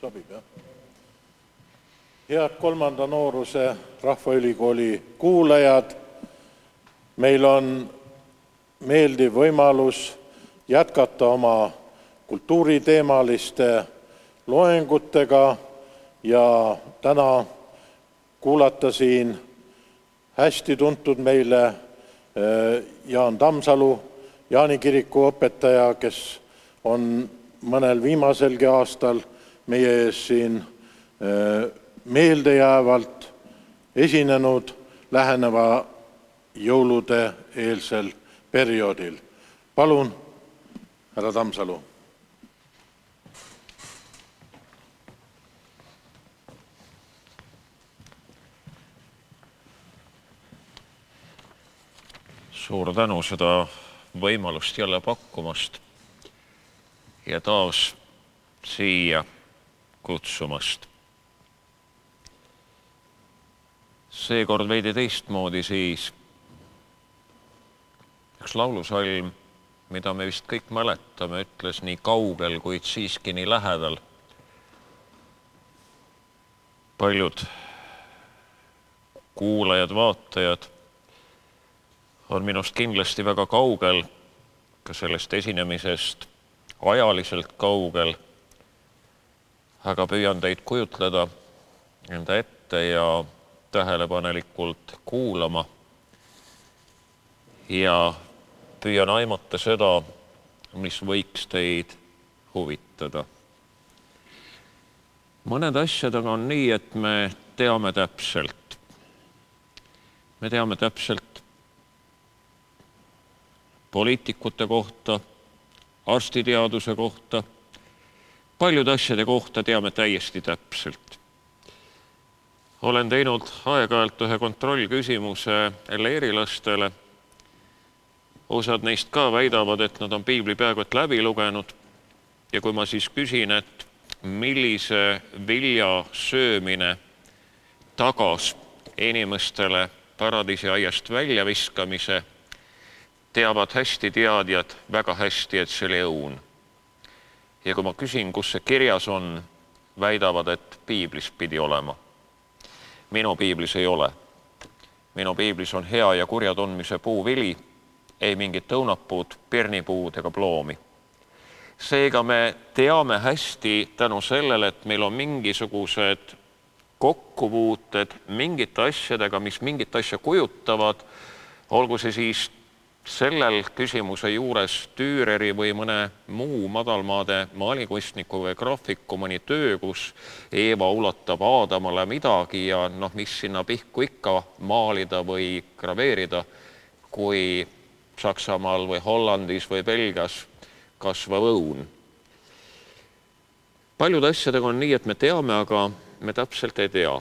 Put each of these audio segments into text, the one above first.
sobib, jah? Head kolmanda nooruse Rahvaülikooli kuulajad, meil on meeldiv võimalus jätkata oma kultuuriteemaliste loengutega ja täna kuulata siin hästi tuntud meile Jaan Tammsalu, Jaani kiriku õpetaja, kes on mõnel viimaselgi aastal meie ees siin meeldejäävalt esinenud läheneva jõulude eelsel perioodil. Palun, härra Tammsalu. Suur tänu seda võimalust jälle pakkumast ja taas siia kutsumast. Seekord veidi teistmoodi siis üks laulusalm, mida me vist kõik mäletame, ütles nii kaugel, kuid siiski nii lähedal. Paljud kuulajad, vaatajad on minust kindlasti väga kaugel, ka sellest esinemisest ajaliselt kaugel, aga püüan teid kujutleda enda ette ja tähelepanelikult kuulama ja püüan aimata seda, mis võiks teid huvitada. Mõned asjadega on nii, et me teame täpselt. Me teame täpselt poliitikute kohta, arstiteaduse kohta, paljude asjade kohta teame täiesti täpselt. Olen teinud aeg-ajalt ühe kontrollküsimuse leerilastele. Osad neist ka väidavad, et nad on piibli peaaegu et läbi lugenud. Ja kui ma siis küsin, et millise vilja söömine tagas inimestele paradiisiaiast väljaviskamise, teavad hästi teadjad väga hästi, et see oli õun. Ja kui ma küsin, kus see kirjas on, väidavad, et piiblis pidi olema. Minu piiblis ei ole. Minu piiblis on hea ja kurja tundmise puuvili, ei mingit õunapuud, pirnipuud ega ploomi. Seega me teame hästi tänu sellele, et meil on mingisugused kokkupuuted mingite asjadega, mis mingit asja kujutavad, olgu see siis sellel küsimuse juures Düüreri või mõne muu madalmaade maalikunstniku või graafiku mõni töö, kus Eeva ulatab Aadamale midagi ja mis sinna pihku ikka maalida või graveerida, kui Saksamaal või Hollandis või Belgias kasvav õun. Paljude asjadega on nii, et me teame, aga me täpselt ei tea.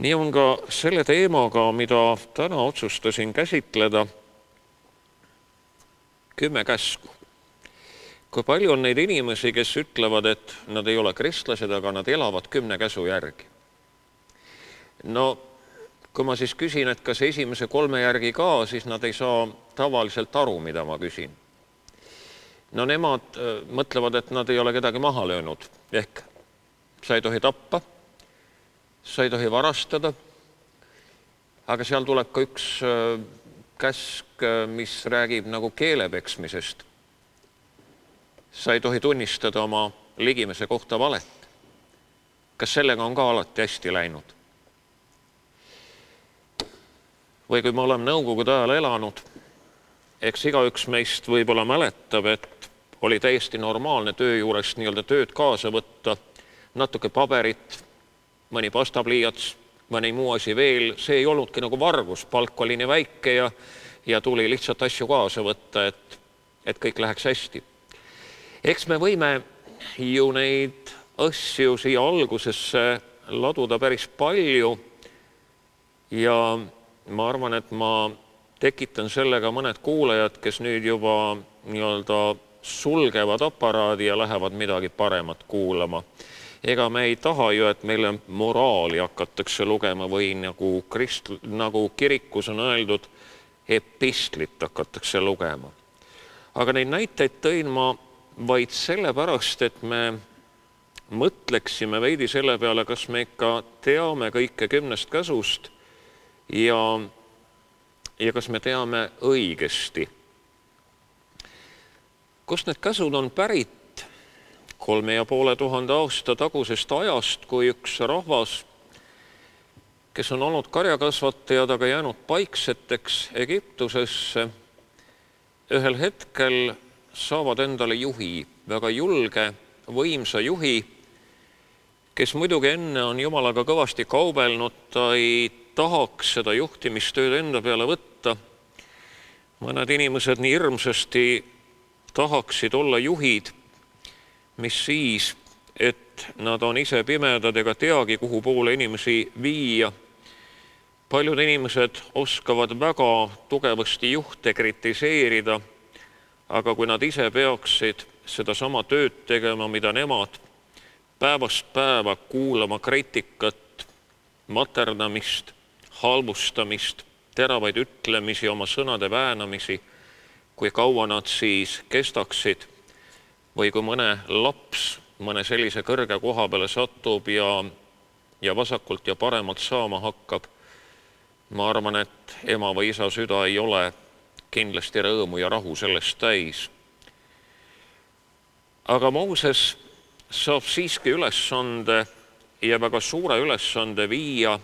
Nii on ka selle teemaga, mida täna otsustasin käsitleda, 10 käsku. Kui palju on neid inimesi, kes ütlevad, et nad ei ole kristlased, aga nad elavad 10 käsu järgi? Kui ma siis küsin, et kas esimese 3 järgi ka, siis nad ei saa tavaliselt aru, mida ma küsin. Nemad mõtlevad, et nad ei ole kedagi maha löönud. Ehk sa ei tohi tappa, sa ei tohi varastada, aga seal tuleb ka üks käsk, mis räägib nagu keelepeksmisest. Sa ei tohi tunnistada oma ligimese kohta valet. Kas sellega on ka alati hästi läinud? Või kui me oleme nõukogude ajal elanud, eks igaüks meist võib-olla mäletab, et oli täiesti normaalne töö juures nii-öelda tööd kaasa võtta, natuke paberit, mõni pastapliiats, mõni muu asi veel, see ei olnudki nagu vargus, palk oli nii väike ja tuli lihtsalt asju kaasa võtta, et kõik läheks hästi. Eks me võime ju neid asju siia algusesse laduda päris palju ja ma arvan, et ma tekitan sellega mõned kuulajad, kes nüüd juba nii-öelda sulgevad aparaadi ja lähevad midagi paremat kuulama. Ega me ei taha ju, et meile moraali hakatakse lugema või nagu kirikus on öeldud, epistlit hakatakse lugema. Aga neid näiteid tõin ma vaid sellepärast, et me mõtleksime veidi selle peale, kas me ikka teame kõike 10 käsust ja kas me teame õigesti. Kust need käsud on pärit? 3500 aasta tagusest ajast, kui üks rahvas, kes on olnud karjakasvatajad, aga jäänud paikseteks Egiptusesse, ühel hetkel saavad endale juhi, väga julge, võimsa juhi, kes muidugi enne on Jumalaga kõvasti kaubelnud, ta ei tahaks seda juhtimistööd enda peale võtta. Mõned inimesed nii hirmsasti tahaksid olla juhid, mis siis, et nad on ise pimedad ega teagi, kuhu poole inimesi viia. Paljud inimesed oskavad väga tugevasti juhte kritiseerida, aga kui nad ise peaksid seda sama tööd tegema, mida nemad, päevast päeva kuulama kriitikat, materdamist, halvustamist, teravaid ütlemisi, oma sõnade väänamisi, kui kaua nad siis kestaksid või kui mõne laps mõne sellise kõrge koha peale satub ja vasakult ja paremalt saama hakkab, ma arvan, et ema või isa süda ei ole kindlasti rõõmu ja rahu sellest täis. Aga Mooses saab siiski ülesande ja väga suure ülesande viia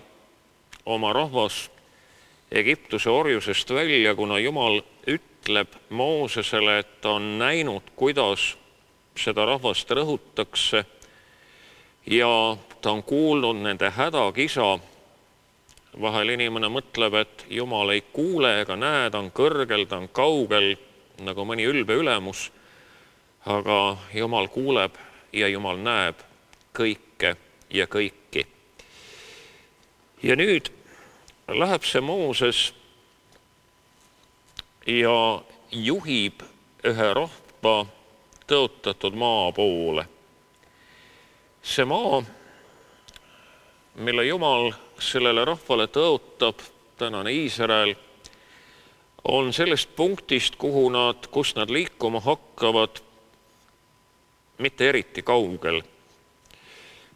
oma rahvas Egiptuse orjusest välja, kuna Jumal ütleb Moosesele, et ta on näinud, kuidas seda rahvast rõhutakse ja ta on kuulnud nende hädakisa. Vahel inimene mõtleb, et Jumal ei kuule ega näe, ta on kõrgel, ta on kaugel, nagu mõni ülbe ülemus, aga Jumal kuuleb ja Jumal näeb kõike ja kõiki. Ja nüüd läheb see Mooses ja juhib ühe rahva tõotatud maa poole. See maa, mille Jumal sellele rahvale tõotab, tänane Iisrael, on sellest punktist, kust nad liikuma hakkavad, mitte eriti kaugel.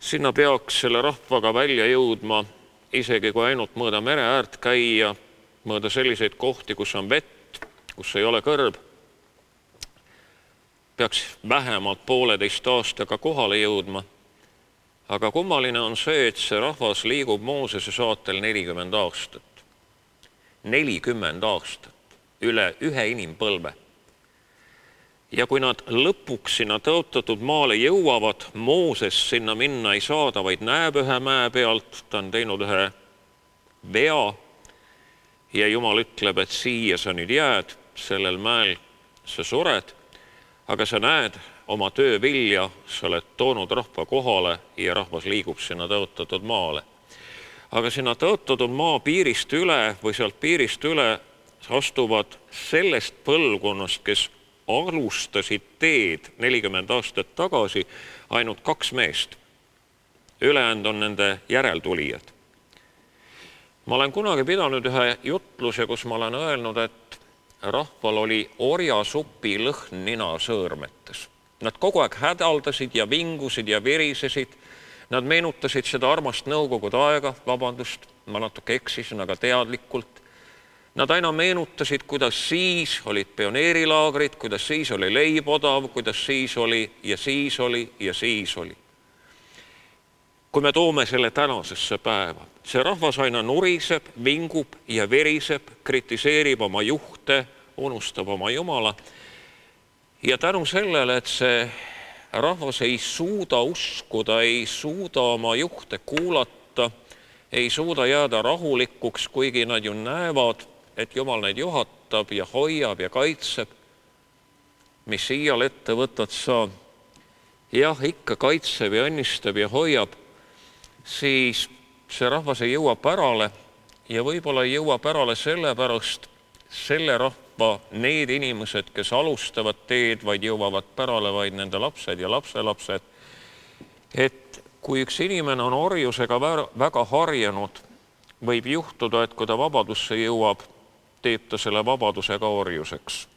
Sinna peaks selle rahvaga välja jõudma, isegi kui ainult mööda mere äärt käia, mööda selliseid kohti, kus on vett, kus ei ole kõrb, peaks vähemalt 1,5 aastaga kohale jõudma. Aga kummaline on see, et see rahvas liigub Moosese saatel 40 aastat. 40 aastat, üle ühe inimpõlve. Ja kui nad lõpuks sinna tõotatud maale jõuavad, Mooses sinna minna ei saada, vaid näeb ühe mäe pealt, ta on teinud ühe vea ja Jumal ütleb, et siia sa nüüd jääd, sellel mäel sa sured, aga sa näed oma töö vilja, sa oled toonud rahva kohale ja rahvas liigub sinna tõotatud maale. Aga sinna tõotatud maa piirist üle või sealt piirist üle astuvad sellest põlvkonnast, kes alustasid teed 40 aastat tagasi, ainult 2 meest. Ülejäänud on nende järeltulijad. Ma olen kunagi pidanud ühe jutluse, kus ma olen öelnud, et rahval oli orjasupi lõhn nina sõõrmetes. Nad kogu aeg hädaldasid ja vingusid ja virisesid. Nad meenutasid seda armast nõukogude aega, vabandust, ma natuke eksisin, aga teadlikult. Nad aina meenutasid, kuidas siis olid pioneerilaagrid, kuidas siis oli leib odav, kuidas siis oli ja siis oli ja siis oli. Kui me toome selle tänasesse päeva, see rahvas aina nuriseb, vingub ja veriseb, kritiseerib oma juhte, unustab oma Jumala. Ja tänu sellele, et see rahvas ei suuda uskuda, ei suuda oma juhte kuulata, ei suuda jääda rahulikuks, kuigi nad ju näevad, et Jumal neid juhatab ja hoiab ja kaitseb, mis iial ette võtad sa, jah, ikka kaitseb ja õnnistab ja hoiab, siis see rahvas ei jõua pärale ja võib-olla ei jõua pärale sellepärast selle rahva need inimesed, kes alustavad teed, vaid jõuavad pärale vaid nende lapsed ja lapselapsed. Et kui üks inimene on orjusega väga harjanud, võib juhtuda, et kui ta vabadusse jõuab, teeb ta selle vabadusega orjuseks.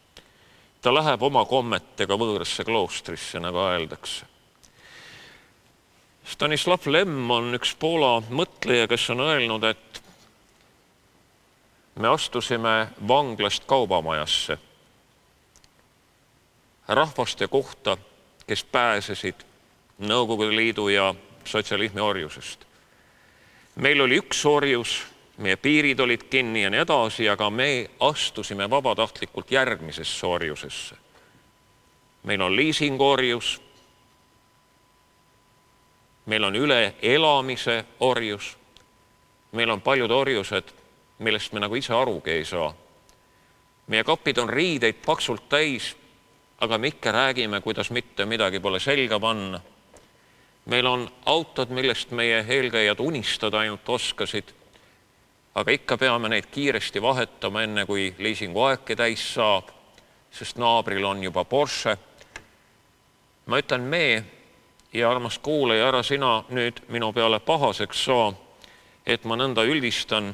Ta läheb oma kommetega võõrasse kloostrisse, nagu öeldakse. Stanislav Lem on üks Poola mõtleja, kes on öelnud, et me astusime vanglast kaubamajasse rahvaste kohta, kes pääsesid Nõukogude Liidu ja sotsialismi orjusest. Meil oli üks orjus, meie piirid olid kinni ja nii edasi, aga me astusime vabatahtlikult järgmisesse orjusesse. Meil on liisingorjus, meil on üle elamise orjus, meil on paljud orjused, millest me nagu ise arugi ei saa. Meie kapid on riideid paksult täis, aga me ikka räägime, kuidas mitte midagi pole selga panna. Meil on autod, millest meie eelkäijad unistada ainult oskasid, aga ikka peame neid kiiresti vahetama, enne kui liisingu aegki täis saab, sest naabril on juba Porsche. Ma ütlen me ja armas kuulaja, ära sina nüüd minu peale pahaseks saa, et ma nõnda üldistan,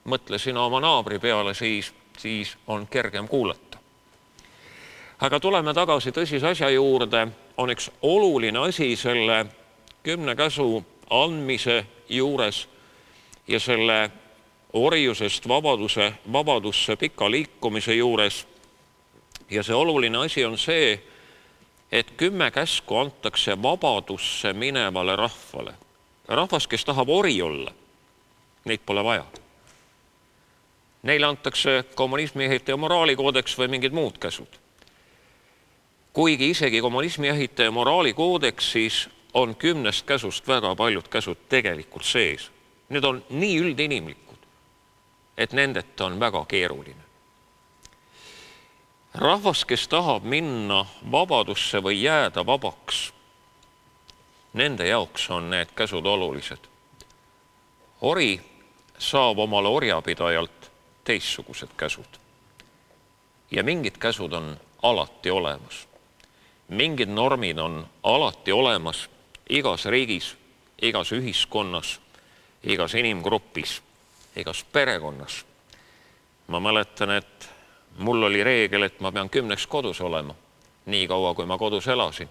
mõtle sina oma naabri peale, siis on kergem kuulata. Aga tuleme tagasi tõsise asja juurde, on üks oluline asi selle 10 käsu andmise juures ja selle orjusest vabadusse pika liikumise juures. Ja see oluline asi on see, et 10 käsku antakse vabadusse minevale rahvale. Rahvas, kes tahab ori olla, neid pole vaja. Neile antakse kommunismi ehitaja moraalikoodeks või mingid muud käsud. Kuigi isegi kommunismi ehitaja moraalikoodeksis on 10 käsust väga paljud käsud tegelikult sees. Need on nii üldinimlikud, et nendeta on väga keeruline. Rahvas, kes tahab minna vabadusse või jääda vabaks, nende jaoks on need käsud olulised. Ori saab omale orjapidajalt teistsugused käsud. Ja mingid käsud on alati olemas. Mingid normid on alati olemas igas riigis, igas ühiskonnas, igas inimgrupis, igas perekonnas. Ma mäletan, et mul oli reegel, et ma pean 10 kodus olema, nii kaua, kui ma kodus elasin.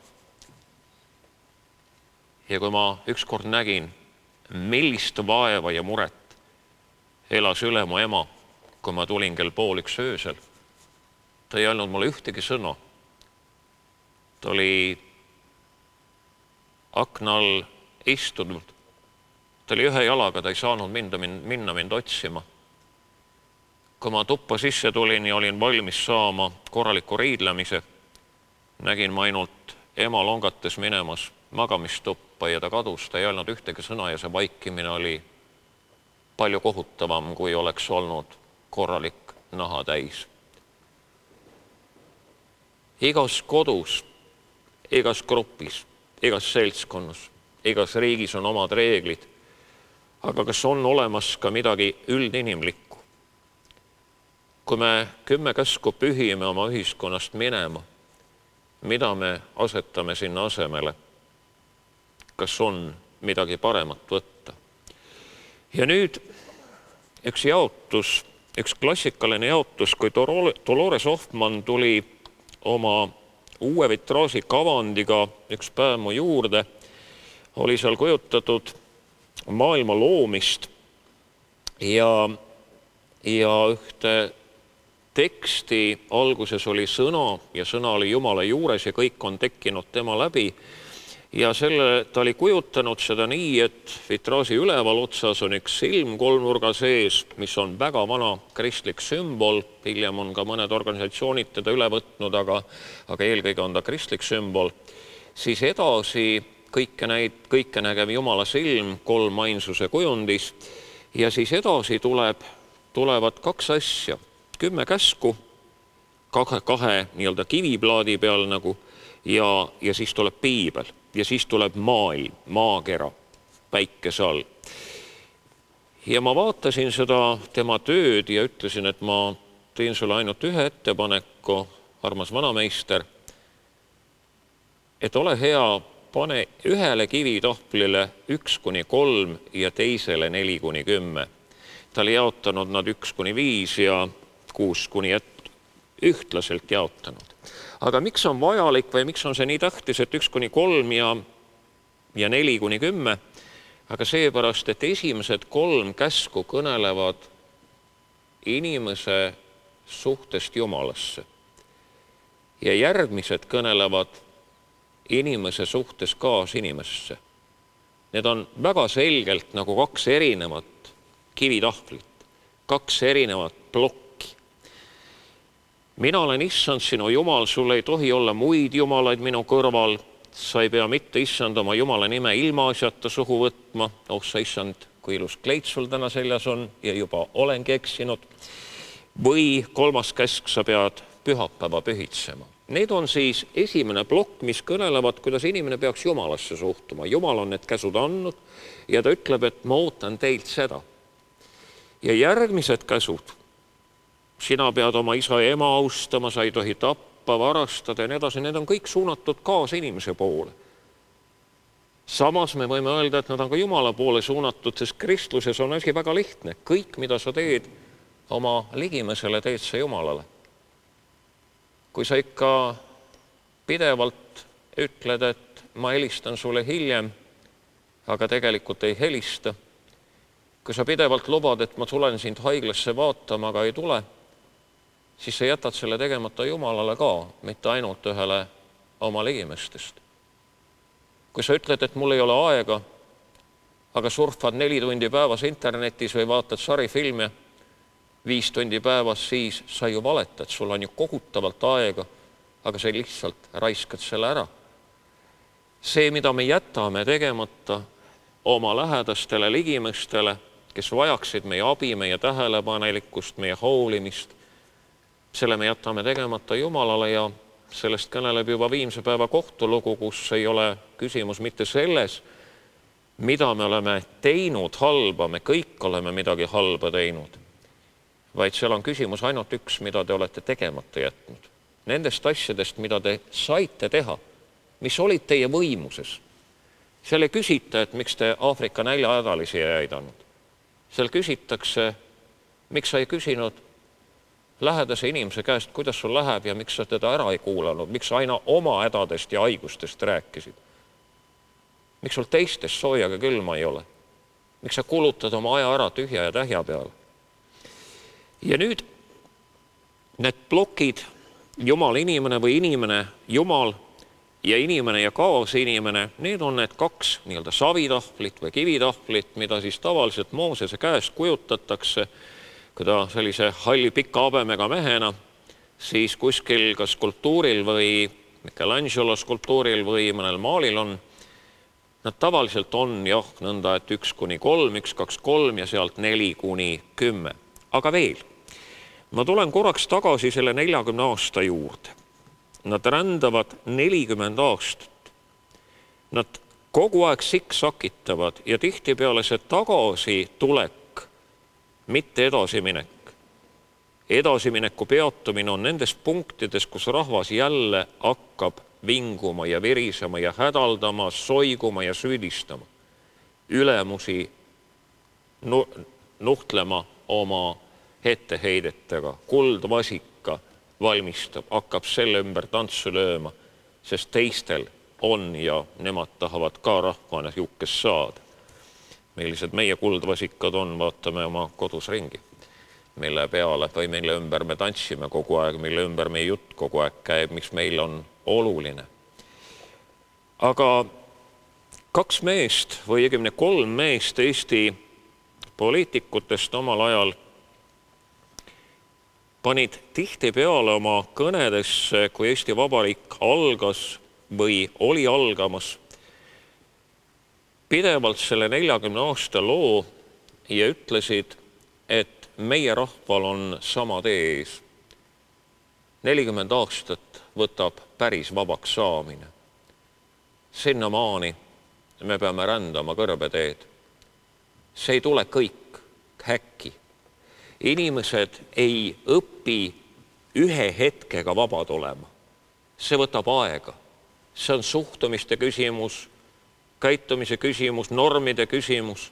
Ja kui ma ükskord nägin, millist vaeva ja muret elas üle mu ema, kui ma tulin kell 12:30 öösel, ta ei öelnud mulle ühtegi sõna. Ta oli akna all istunud. Ta oli ühe jalaga, ta ei saanud minna mind otsima. Kui ma tuppa sisse tulin ja olin valmis saama korraliku riidlemise, nägin ma ainult ema longates minemas magamistuppa ja ta kadus. Ta ei öelnud ühtegi sõna ja see vaikimine oli palju kohutavam, kui oleks olnud korralik naha täis. Igas kodus, igas grupis, igas seltskonnas, igas riigis on omad reeglid, aga kas on olemas ka midagi üldinimlikku? Kui me 10 käsku pühime oma ühiskonnast minema, mida me asetame sinna asemele? Kas on midagi paremat võtta? Ja nüüd üks jaotus, üks klassikaline jaotus, kui Dolores Hoffmann tuli oma uue vitraaži kavandiga üks päev mu juurde, oli seal kujutatud maailma loomist ja ühte teksti alguses oli sõna ja sõna oli Jumala juures ja kõik on tekkinud tema läbi. Ja ta oli kujutanud seda nii, et vitraaži üleval otsas on üks silm kolmnurga sees, mis on väga vana kristlik sümbol. Hiljem on ka mõned organisatsioonid teda üle võtnud, aga eelkõige on ta kristlik sümbol. Siis edasi kõike nägev Jumala silm 3 ainsuse kujundis ja siis edasi tulevad 2 asja. 10 käsku, 2 nii-öelda kiviplaadi peal nagu ja siis tuleb piibel. Ja siis tuleb maailm, maakera, päikese all. Ja ma vaatasin seda tema tööd ja ütlesin, et ma teen sulle ainult ühe ettepaneku, armas vanameister, et ole hea, pane ühele kivitahvlile 1-3 ja teisele 4-10. Ta oli jaotanud nad 1-5 ja 6-7 ühtlaselt jaotanud. Aga miks on vajalik või miks on see nii tähtis, et 1-3 ja 4-10, aga seepärast, et esimesed 3 käsku kõnelevad inimese suhtest Jumalasse ja järgmised kõnelevad inimese suhtes kaasinimesse. Need on väga selgelt nagu 2 erinevat kivitahvlit, 2 erinevat plokki. Mina olen issand sinu Jumal, sul ei tohi olla muid jumalaid minu kõrval, sa ei pea mitte issand oma Jumala nime ilmaasjata suhu võtma. Sa issand, kui ilus kleit sul täna seljas on ja juba olengi eksinud. Või 3. käsk, sa pead pühapäeva pühitsema. Need on siis esimene plokk, mis kõnelevad, kuidas inimene peaks Jumalasse suhtuma. Jumal on need käsud andnud ja ta ütleb, et ma ootan teilt seda. Ja järgmised käsud, sina pead oma isa ja ema austama, sa ei tohi tappa, varastada ja nii edasi, need on kõik suunatud kaasinimese poole. Samas me võime öelda, et nad on ka Jumala poole suunatud, sest kristluses on asi väga lihtne. Kõik, mida sa teed oma ligimesele, teed sa Jumalale. Kui sa ikka pidevalt ütled, et ma helistan sulle hiljem, aga tegelikult ei helista, kui sa pidevalt lubad, et ma tulen sind haiglasse vaatama, aga ei tule, siis sa jätad selle tegemata Jumalale ka, mitte ainult ühele oma ligimestest. Kui sa ütled, et mul ei ole aega, aga surfad 4 tundi päevas internetis või vaatad sarifilme 5 tundi päevas, siis sa ju valetad, sul on ju kohutavalt aega, aga sa lihtsalt raiskad selle ära. See, mida me jätame tegemata oma lähedastele ligimestele, kes vajaksid meie abi, meie tähelepanelikkust, meie hoolimist, selle me jätame tegemata Jumalale ja sellest kõneleb juba viimse päeva kohtulugu, kus ei ole küsimus mitte selles, mida me oleme teinud halba, me kõik oleme midagi halba teinud, vaid seal on küsimus ainult üks, mida te olete tegemata jätnud. Nendest asjadest, mida te saite teha, mis olid teie võimuses. Seal ei küsita, et miks te Aafrika näljahädalisi ei aidanud. Seal küsitakse, miks sa ei küsinud lähedase inimese käest, kuidas sul läheb ja miks sa teda ära ei kuulanud, miks sa aina oma hädadest ja haigustest rääkisid. Miks sul teistest soojaga külma ei ole? Miks sa kulutad oma aja ära tühja ja tähja peale? Ja nüüd need plokid, Jumal, inimene või inimene, Jumal ja inimene ja kaasinimene, need on need 2 nii-öelda savitahvlit või kivitahvlit, mida siis tavaliselt Moosese käest kujutatakse, kui ta sellise halli pika habemega mehena, siis kuskil kas skulptuuril või Michelangelo skulptuuril või mõnel maalil on. Nad tavaliselt on nõnda, et 1-3, 1-2-3 ja sealt 4-10. Aga veel, ma tulen korraks tagasi selle 40 aasta juurde. Nad rändavad 40 aastat. Nad kogu aeg siksakitavad ja tihtipeale see tagasitulek, mitte edasiminek. Edasimineku peatumine on nendes punktides, kus rahvas jälle hakkab vinguma ja virisema ja hädaldama, soiguma ja süüdistama. Ülemusi nuhtlema oma etteheidetega, kuldvasika valmistab, hakkab selle ümber tantsu lööma, sest teistel on ja nemad tahavad ka rahvana juhkest saada. Millised meie kuldvasikad on, vaatame oma kodus ringi, mille peale või mille ümber me tantsime kogu aeg, mille ümber meie jutt kogu aeg käib, miks meil on oluline. Aga 2 meest või 3 meest Eesti poliitikutest omal ajal panid tihtipeale oma kõnedesse, kui Eesti Vabariik algas või oli algamas, pidevalt selle 40 aasta loo ja ütlesid, et meie rahval on sama tee ees. 40 aastat võtab päris vabaks saamine. Sinnamaani me peame rändama kõrbeteed. See ei tule kõik häkki. Inimesed ei õpi ühe hetkega vabad olema. See võtab aega. See on suhtumiste küsimus, käitumise küsimus, normide küsimus.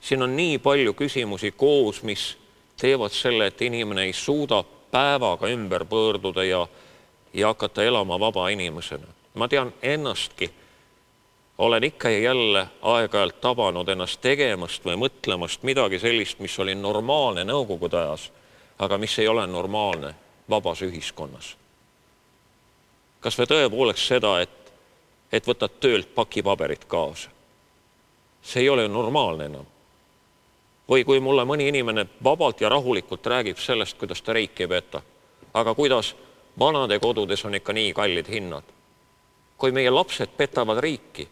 Siin on nii palju küsimusi koos, mis teevad selle, et inimene ei suuda päevaga ümber pöörduda ja hakata elama vaba inimesena. Ma tean ennastki olen ikka ja jälle aeg-ajalt tabanud ennast tegemast või mõtlemast midagi sellist, mis oli normaalne nõukogude ajas, aga mis ei ole normaalne vabas ühiskonnas. Kas või tõepoolest seda, et võtad töölt pakipaberit kaasa? See ei ole normaalne enam. Või kui mulle mõni inimene vabalt ja rahulikult räägib sellest, kuidas ta reiki ei peta, aga kuidas vanade kodudes on ikka nii kallid hinnad. Kui meie lapsed petavad riiki,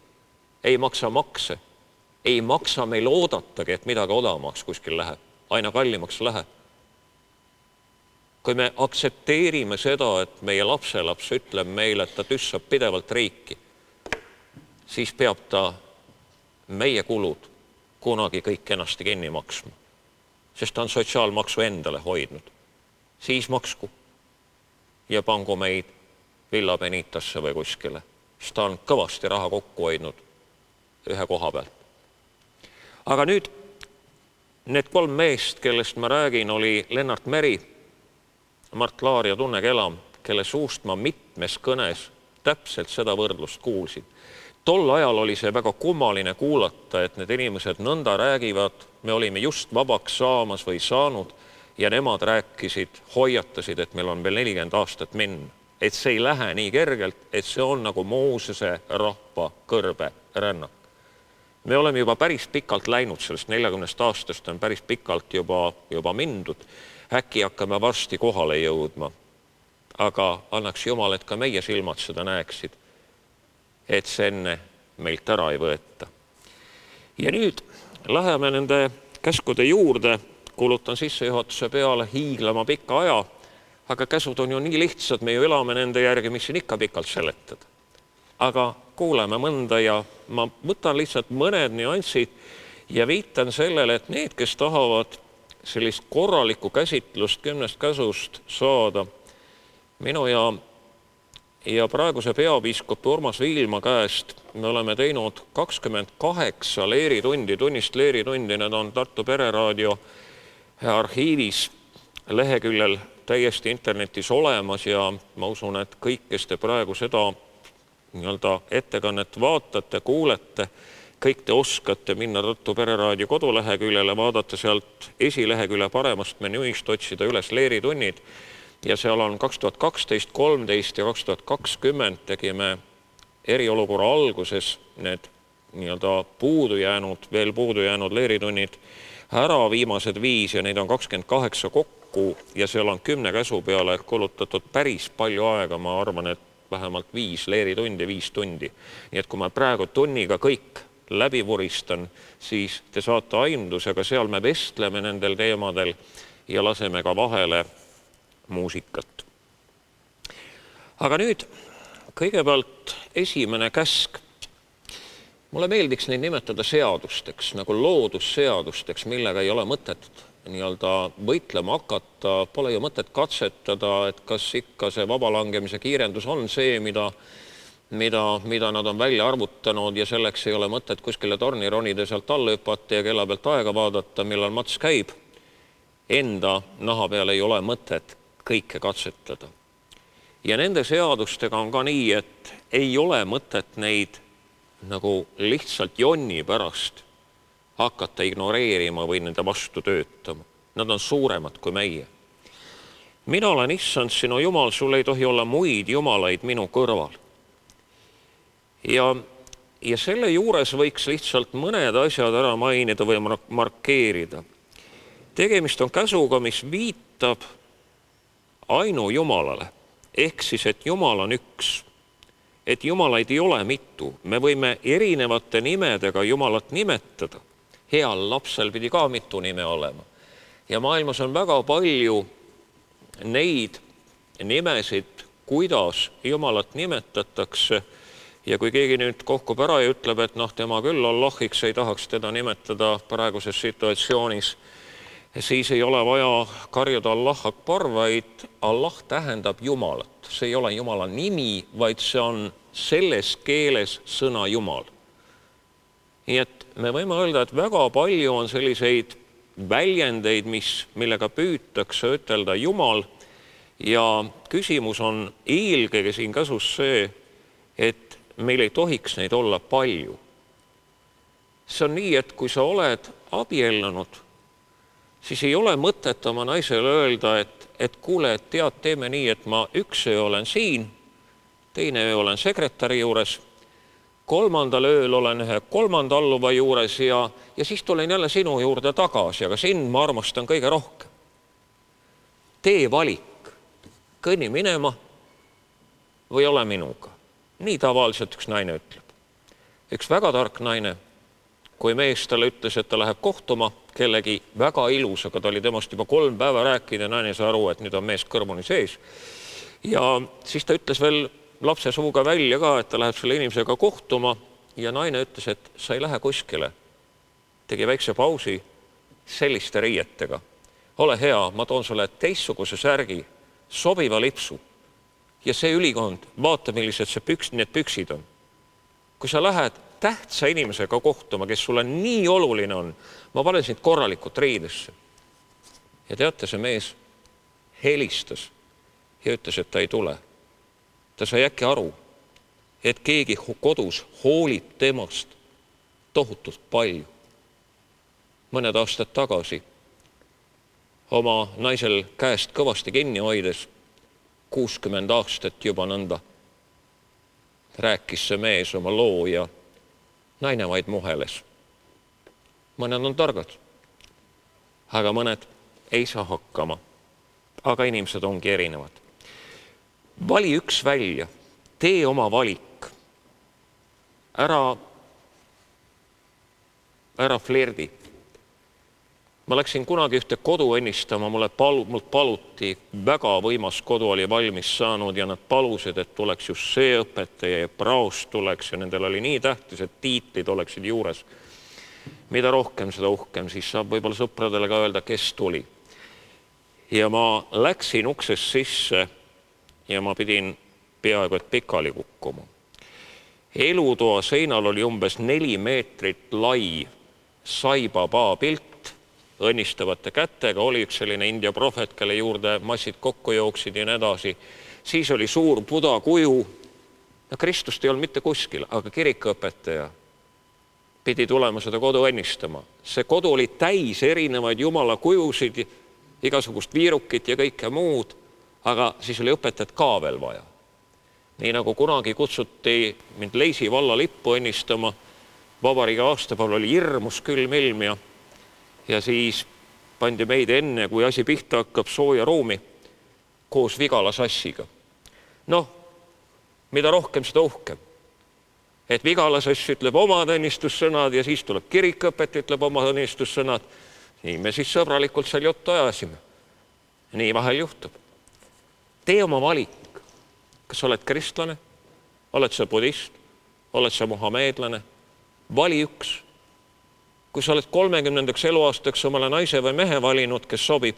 ei maksa makse, ei maksa meil oodatagi, et midagi odavamaks kuskil läheb, aina kallimaks läheb. Kui me aktsepteerime seda, et meie lapselaps ütleb meile, et ta tüssab pidevalt riiki, siis peab ta meie kulud kunagi kõik kenasti kinni maksma, sest ta on sotsiaalmaksu endale hoidnud. Siis maksku ja pangu meid Villa Benitasse või kuskile, sest ta on kõvasti raha kokku hoidnud ühe koha pealt. Aga nüüd need 3 meest, kellest ma räägin, oli Lennart Meri, Mart Laar ja Tunne Kelam, kelle suust ma mitmes kõnes täpselt seda võrdlust kuulsin. Tol ajal oli see väga kummaline kuulata, et need inimesed nõnda räägivad, me olime just vabaks saamas või saanud ja nemad rääkisid, hoiatasid, et meil on veel 40 aastat minna. Et see ei lähe nii kergelt, et see on nagu Moosese rahva kõrbe rännak. Me oleme juba päris pikalt läinud, sellest 40 aastast on päris pikalt juba mindud. Äkki hakkame varsti kohale jõudma. Aga annaks Jumal, et ka meie silmad seda näeksid, et see enne meilt ära ei võeta. Ja nüüd läheme nende käskude juurde, kulutan sissejuhatuse peale hiiglama pikka aja, aga käsud on ju nii lihtsad, me ju elame nende järgi, mis siin ikka pikalt seletada. Aga kuuleme mõnda ja ma võtan lihtsalt mõned nüansid ja viitan sellele, et need, kes tahavad sellist korralikku käsitlust 10 käsust saada, minu ja praeguse peapiiskopi Urmas Viilma käest me oleme teinud 28 leeritundi, tunnist leeritundi, need on Tartu Pereraadio arhiivis leheküljel täiesti internetis olemas ja ma usun, et kõik, kes te praegu seda ettekannet vaatate, kuulete, kõik te oskate minna Tartu Pereraadio koduleheküljele, vaadata sealt esilehekülje paremast menüüist, otsida üles leeritunnid ja seal on 2012, 2013 ja 2020 tegime eriolukorra alguses need veel puudu jäänud leeritunnid ära, viimased 5 ja neid on 28 kokku ja seal on 10 käsu peale kulutatud päris palju aega, ma arvan, et vähemalt 5 leeritundi, 5 tundi. Nii et kui ma praegu tunniga kõik läbi vuristan, siis te saate aimdusega, seal me vestleme nendel teemadel ja laseme ka vahele muusikat. Aga nüüd kõigepealt esimene käsk. Mulle meeldiks neid nimetada seadusteks, nagu loodusseadusteks, millega ei ole mõtet võitlema hakata, pole ju mõtet katsetada, et kas ikka see vabalangemise kiirendus on see, mida nad on välja arvutanud ja selleks ei ole mõtet kuskile torni ronida, sealt alla hüpata ja kella pealt aega vaadata, millal mats käib. Enda naha peal ei ole mõtet kõike katsetada. Ja nende seadustega on ka nii, et ei ole mõtet neid nagu lihtsalt jonni pärast hakata ignoreerima või nende vastu töötama. Nad on suuremad kui meie. Mina olen issand sinu Jumal, sul ei tohi olla muid jumalaid minu kõrval. Ja selle juures võiks lihtsalt mõned asjad ära mainida või markeerida. Tegemist on käsuga, mis viitab ainu Jumalale. Ehk siis, et Jumal on üks. Et Jumalaid ei ole mitu. Me võime erinevate nimedega Jumalat nimetada. Heal lapsel pidi ka mitu nime olema. Ja maailmas on väga palju neid nimesid, kuidas Jumalat nimetatakse. Ja kui keegi nüüd kohkub ära ja ütleb, et tema küll Allahiks ei tahaks teda nimetada praeguses situatsioonis, siis ei ole vaja karjuda Allah Akbar, vaid Allah tähendab Jumalat. See ei ole Jumala nimi, vaid see on selles keeles sõna Jumal. Nii et me võime öelda, et väga palju on selliseid väljendeid, millega püütakse ütelda Jumal ja küsimus on eelkõige siin käsus see, et meil ei tohiks neid olla palju. See on nii, et kui sa oled abiellunud, siis ei ole mõtet oma naisele öelda, et kuule, et tead, teeme nii, et ma üks öö olen siin, teine öö olen sekretäri juures, kolmandal ööl olen ühe kolmanda alluva juures ja siis tulen jälle sinu juurde tagasi, aga sind ma armastan kõige rohkem. Tee valik, kõnni minema või ole minuga. Nii tavaliselt üks naine ütleb. Üks väga tark naine, kui mees talle ütles, et ta läheb kohtuma kellegi väga ilus, aga ta oli temast juba 3 päeva rääkinud ja naine sai aru, et nüüd on mees kõrmuni sees. Ja siis ta ütles veel lapse suuga välja ka, et ta läheb selle inimesega kohtuma ja naine ütles, et sa ei lähe kuskile. Tegi väikse pausi selliste riietega. Ole hea, ma toon sulle teistsuguse särgi, sobiva lipsu ja see ülikond, vaata, millised need püksid on. Kui sa lähed tähtsa inimesega kohtuma, kes sulle nii oluline on, ma panen sind korralikult riidesse. Ja teate, see mees helistas ja ütles, et ta ei tule. Ta sai äkki aru, et keegi kodus hoolib temast tohutult palju. Mõned aastad tagasi oma naisel käest kõvasti kinni hoides, 60 aastat juba nõnda, rääkis see mees oma loo ja naine vaid muheles. Mõned on targad, aga mõned ei saa hakkama. Aga inimesed ongi erinevad. Vali üks välja, tee oma valik. Ära flirdi. Ma läksin kunagi ühte kodu õnnistama, mult paluti, väga võimas kodu oli valmis saanud ja nad palusid, et tuleks just see õpetaja ja praos tuleks ja nendel oli nii tähtis, et tiitlid oleksid juures. Mida rohkem, seda uhkem, siis saab võib-olla sõpradele ka öelda, kes tuli. Ja ma läksin uksest sisse ja ma pidin peaaegu et pikali kukkuma. Elutoa seinal oli umbes 4 meetrit lai saibapaa pilt, õnnistavate kätega, oli üks selline India prohvet, kelle juurde massid kokku jooksid ja nii edasi. Siis oli suur Buda kuju. No, Kristust ei olnud mitte kuskil, aga kirikuõpetaja pidi tulema seda kodu õnnistama. See kodu oli täis erinevaid jumala kujusid, igasugust viirukit ja kõike muud, aga siis oli õpetajat ka veel vaja. Nii nagu kunagi kutsuti mind Leisi valla lippu õnnistama, vabariigi aastapäeval oli hirmus külm ilm ja siis pandi meid enne, kui asi pihta hakkab, sooja ruumi koos Vigala sassiga. Noh, mida rohkem, seda uhkem. Et Vigala sass ütleb omad õnnistussõnad ja siis tuleb kirikuõpetaja, ütleb omad õnnistussõnad. Nii me siis sõbralikult seal juttu ajasime. Nii vahel juhtub. Tee oma valik. Kas oled kristlane? Oled sa budist? Oled sa muhameedlane? Vali üks. Kui sa oled 30. eluaastaks omale naise või mehe valinud, kes sobib,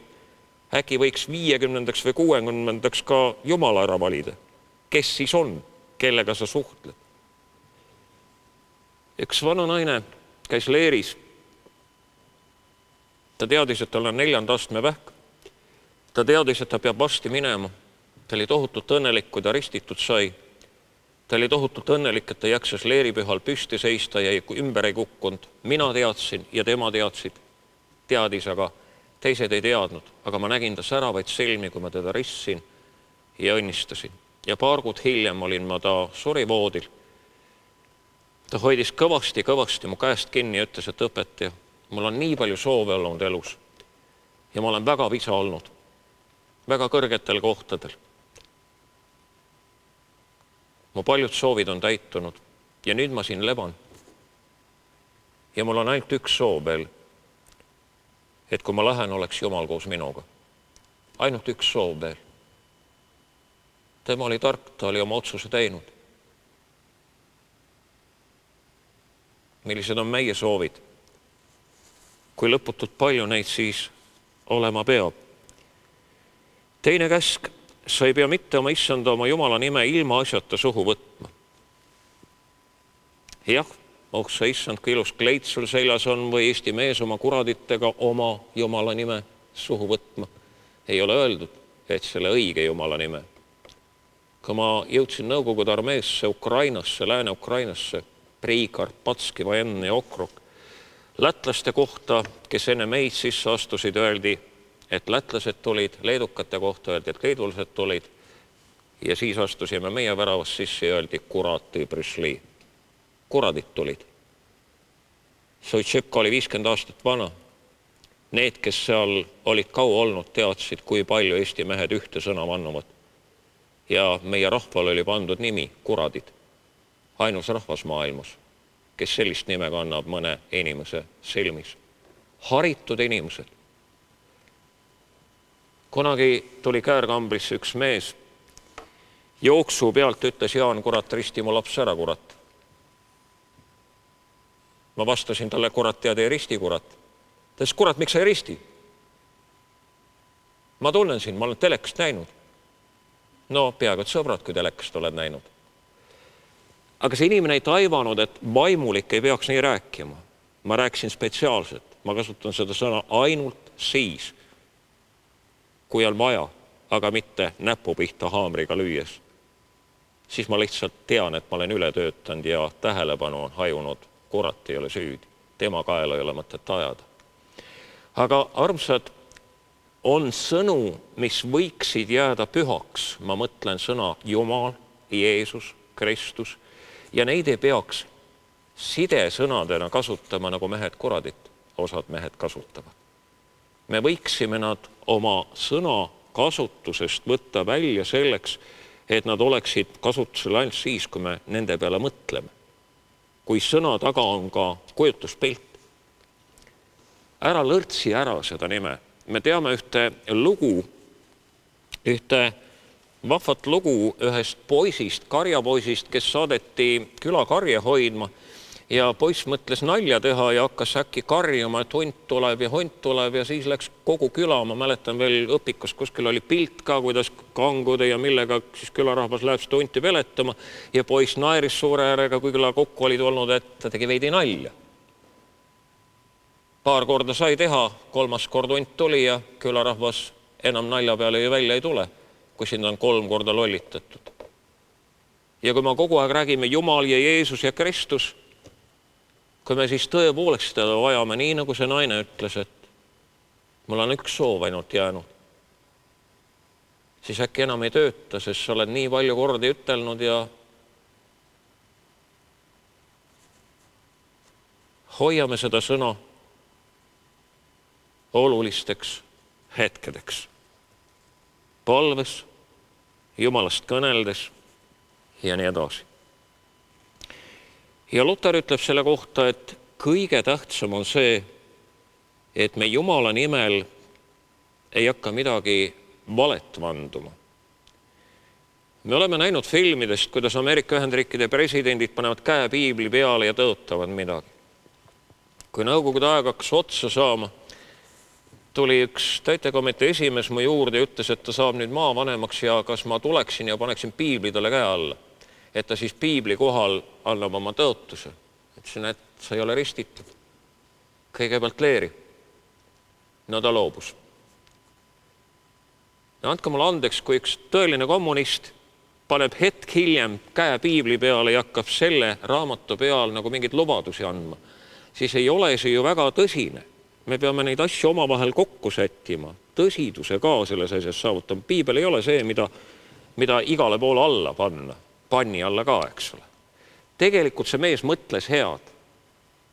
äkki võiks 50. või 60. ka Jumala ära valida. Kes siis on, kellega sa suhtled? Üks vana naine käis leeris. Ta teadis, et tal on 4. astme vähk. Ta teadis, et ta peab varsti minema. Ta oli tohutult õnnelik, kui ta ristitud sai. Ta oli tohutult õnnelik, et ta jaksas leeripühal püsti seista ja ümber ei kukkunud. Mina teadsin ja tema teadis, aga teised ei teadnud. Aga ma nägin ta säravaid silmi, kui ma teda ristsin ja õnnistasin. Ja paar kuud hiljem olin ma ta surivoodil. Ta hoidis kõvasti mu käest kinni ja ütles, et õpetaja, mul on nii palju soove olnud elus. Ja ma olen väga visa olnud. Väga kõrgetel kohtadel. Mu paljud soovid on täitunud ja nüüd ma siin leban. Ja mul on ainult üks soov veel, et kui ma lähen, oleks Jumal koos minuga. Ainult üks soov veel. Tema oli tark, ta oli oma otsuse teinud. Millised on meie soovid? Kui lõputult palju neid siis olema peab. Teine käsk. Sa ei pea mitte oma issanda, oma Jumala nime ilma asjata suhu võtma. Jah, sa issand, kui ilus kleit sul seljas on või Eesti mees oma kuraditega oma Jumala nime suhu võtma. Ei ole öeldud, et selle õige Jumala nime. kui ma jõudsin Nõukogude armeesse Ukrainasse, Lääne-Ukrainasse, Priikarpatski, Vojenni okrug, lätlaste kohta, kes enne meid sisse astusid, öeldi, et lätlased tulid, leedukate kohta öeldi, et leedulased tulid ja siis astusime meie väravast sisse ja öeldi, kurati prešli. Kuradid tulid. Soitšepka oli 50 aastat vana. Need, kes seal olid kaua olnud, teadsid, kui palju Eesti mehed ühte sõna vannuvad. Ja meie rahval oli pandud nimi, kuradid. Ainus rahvas maailmas, kes sellist nime kannab mõne inimese silmis. Haritud inimesed. Kunagi tuli käärkambrisse üks mees, jooksu pealt ütles Jaan, kurat, risti mu laps ära, kurat. Ma vastasin talle, kurat, tead ei risti, kurat. Ta ütles, kurat, miks sa ei risti? Ma tunnen sind, ma olen telekast näinud. No peaaegu et sõbrad, kui telekast oled näinud. Aga see inimene ei taivanud, et vaimulik ei peaks nii rääkima. Ma rääkisin spetsiaalselt. Ma kasutan seda sõna ainult siis, kui on vaja, aga mitte näpu pihta haamriga lüües. Siis ma lihtsalt tean, et ma olen üle töötanud ja tähelepanu on hajunud. Kurat ei ole süüdi. Tema kaela ei ole mõtet ajada. Aga armsad, on sõnu, mis võiksid jääda pühaks. Ma mõtlen sõna Jumal, Jeesus, Kristus. Ja neid ei peaks sidesõnadena kasutama, nagu mehed kuradit, osad mehed kasutavad. Me võiksime nad oma sõna kasutusest võtta välja selleks, et nad oleksid kasutusel ainult siis, kui me nende peale mõtleme. Kui sõna taga on ka kujutuspilt. Ära lõrtsi ära seda nime. Me teame ühte lugu, ühte vahvat lugu ühest poisist, karjapoisist, kes saadeti küla karja hoidma ja poiss mõtles nalja teha ja hakkas äkki karjuma, et hunt tuleb ja siis läks kogu küla. Ma mäletan veel õpikas, kuskil oli pilt ka, kuidas kangude ja millega siis külarahvas läheb seda hunti veletama ja poiss naeris suure äärega, kui küla kokku olid olnud, et ta tegi veidi nalja. Paar korda sai teha, 3. kord hunt tuli ja külarahvas enam nalja peale ju välja ei tule, kui sind on 3 korda lollitatud. Ja kui me kogu aeg räägime Jumal ja Jeesus ja Kristus, kui me siis tõepooleks teda vajame, nii nagu see naine ütles, et mul on üks soov ainult jäänud, siis äkki enam ei tööta, sest sa oled nii palju kordi ütelnud ja hoiame seda sõna olulisteks hetkedeks. Palves, Jumalast kõneldes ja nii edasi. Ja Luter ütleb selle kohta, et kõige tähtsam on see, et me Jumala nimel ei hakka midagi valet vanduma. Me oleme näinud filmidest, kuidas Ameerika Ühendriikide presidendid panevad käe piibli peale ja tõotavad midagi. Kui Nõukogude aeg hakkas otsa saama, tuli üks täitekomitee esimees mu juurde ja ütles, et ta saab nüüd maavanemaks ja kas ma tuleksin ja paneksin piibli talle käe alla, et ta siis piibli kohal annab oma tõotuse. Ütlesin, et sa ei ole ristitud. Kõigepealt leeri. No ta loobus. Ja andke mulle andeks, kui üks tõeline kommunist paneb hetk hiljem käe piibli peale ja hakkab selle raamatu peal nagu mingeid lubadusi andma, siis ei ole see ju väga tõsine. Me peame neid asju omavahel kokku sättima, tõsiduse ka selles asjas saavutama. Piibel ei ole see, mida igale poole alla panna, panni alla ka, eks ole. Tegelikult see mees mõtles head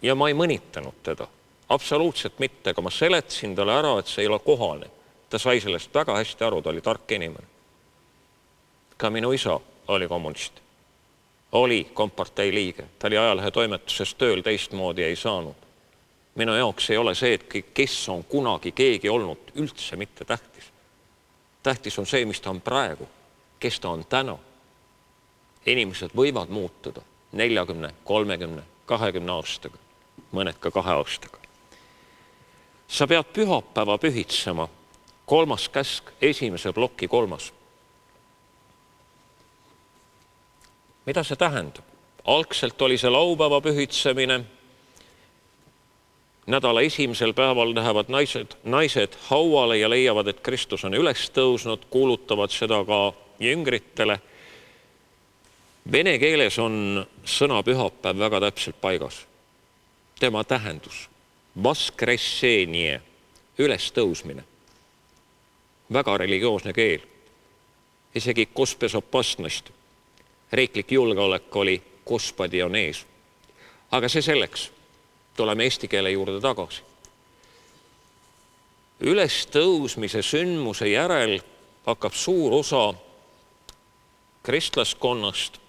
ja ma ei mõnitanud teda. Absoluutselt mitte, aga ma seletasin talle ära, et see ei ole kohane. Ta sai sellest väga hästi aru, ta oli tark inimene. Ka minu isa oli kommunist, oli kompartei liige, ta oli ajalehe toimetuses tööl, teistmoodi ei saanud. Minu jaoks ei ole see, et kes on kunagi keegi olnud, üldse mitte tähtis. Tähtis on see, mis ta on praegu, kes ta on täna. Inimesed võivad muutuda 40, 30, 20 aastaga, mõned ka 2 aastaga. Sa pead pühapäeva pühitsema, 3. käsk, 1. ploki 3. Mida see tähendab? Algselt oli see laupäeva pühitsemine. Nädala 1. päeval lähevad naised hauale ja leiavad, et Kristus on üles tõusnud, kuulutavad seda ka jüngritele Vene keeles on sõna pühapäev väga täpselt paigas. Tema tähendus, voskresenie, ülestõusmine. Väga religioosne keel. Isegi kospesopastnost, riiklik julgeolek oli Gospodi on ees. Aga see selleks, tuleme eesti keele juurde tagasi. Ülestõusmise sündmuse järel hakkab suur osa kristlaskonnast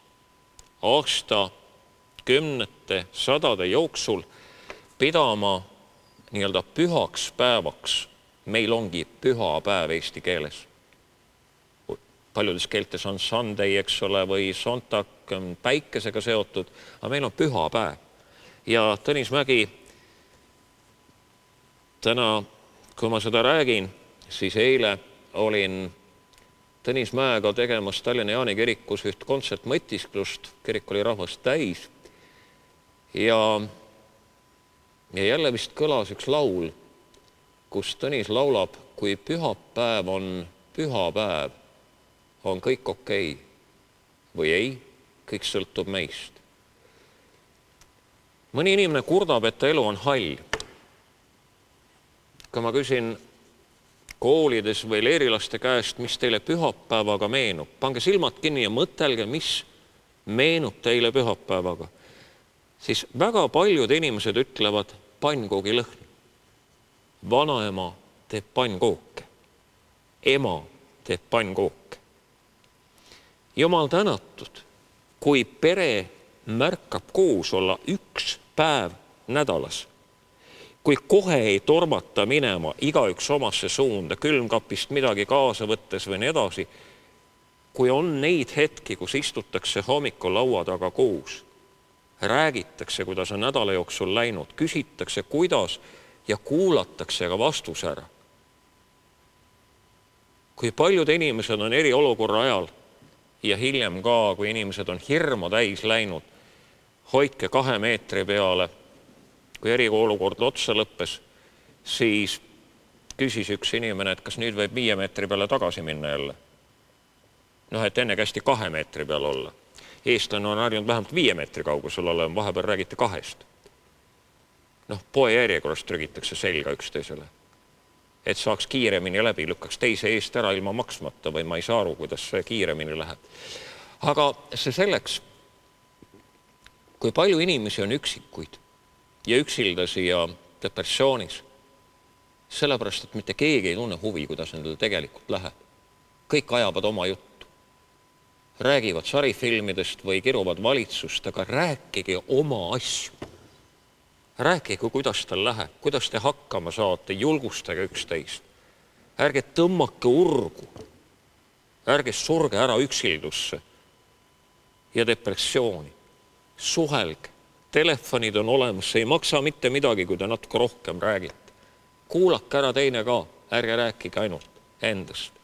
aasta kümnete, sadade jooksul pidama nii-öelda pühaks päevaks. Meil ongi pühapäev eesti keeles. Paljudes keeltes on Sunday, eks ole, või Sonntag päikesega seotud, aga meil on pühapäev. Ja Tõnis Mägi, täna, kui ma seda räägin, siis eile olin Tõnis Mäega tegemas Tallinna Jaani kirikus üht kontsertmõtisklust, kirik oli rahvast täis. Ja jälle vist kõlas üks laul, kus Tõnis laulab, kui pühapäev on pühapäev, on kõik okei või ei, kõik sõltub meist. Mõni inimene kurdab, et elu on hall. Kui ma küsin koolides või leerilaste käest, mis teile pühapäevaga meenub, pange silmad kinni ja mõtelge, mis meenub teile pühapäevaga, siis väga paljud inimesed ütlevad pannkoogilõhn. Vanaema teeb pannkooke. Ema teeb pannkooke. Jumal tänatud, kui pere märkab koos olla üks päev nädalas, kui kohe ei tormata minema igaüks omasse suunda, külmkapist midagi kaasa võttes või nii edasi, kui on neid hetki, kus istutakse hommikul laua taga koos, räägitakse, kuidas on nädala jooksul läinud, küsitakse, kuidas ja kuulatakse ka vastus ära. Kui paljud inimesed on eriolukorra ajal ja hiljem ka, kui inimesed on hirmu täis läinud, hoidke 2 meetri peale. Kui eriolukord otsa lõppes, siis küsis üks inimene, et kas nüüd võib 5 meetri peale tagasi minna jälle. Et enne kästi 2 meetri peal olla. Eestlane on harjunud vähemalt 5 meetri kaugusel olema, vahepeal räägite 2. Poe järjekorrast trügitakse selga üksteisele. Et saaks kiiremini läbi, lükkaks teise eest ära ilma maksmata või ma ei saa aru, kuidas see kiiremini läheb. Aga see selleks, kui palju inimesi on üksikuid ja üksildasi ja depressioonis, sellepärast, et mitte keegi ei tunne huvi, kuidas nendel tegelikult läheb. Kõik ajavad oma juttu. Räägivad sarifilmidest või kiruvad valitsust, aga rääkige oma asju. Rääkige, kuidas tal läheb, kuidas te hakkama saate, julgustage üksteist. Ärge tõmmake urgu. Ärge surge ära üksildusse ja depressiooni. Suhelge. Telefonid on olemas, see ei maksa mitte midagi, kui te natuke rohkem räägite. Kuulake ära teine ka, ärge rääkige ainult endast.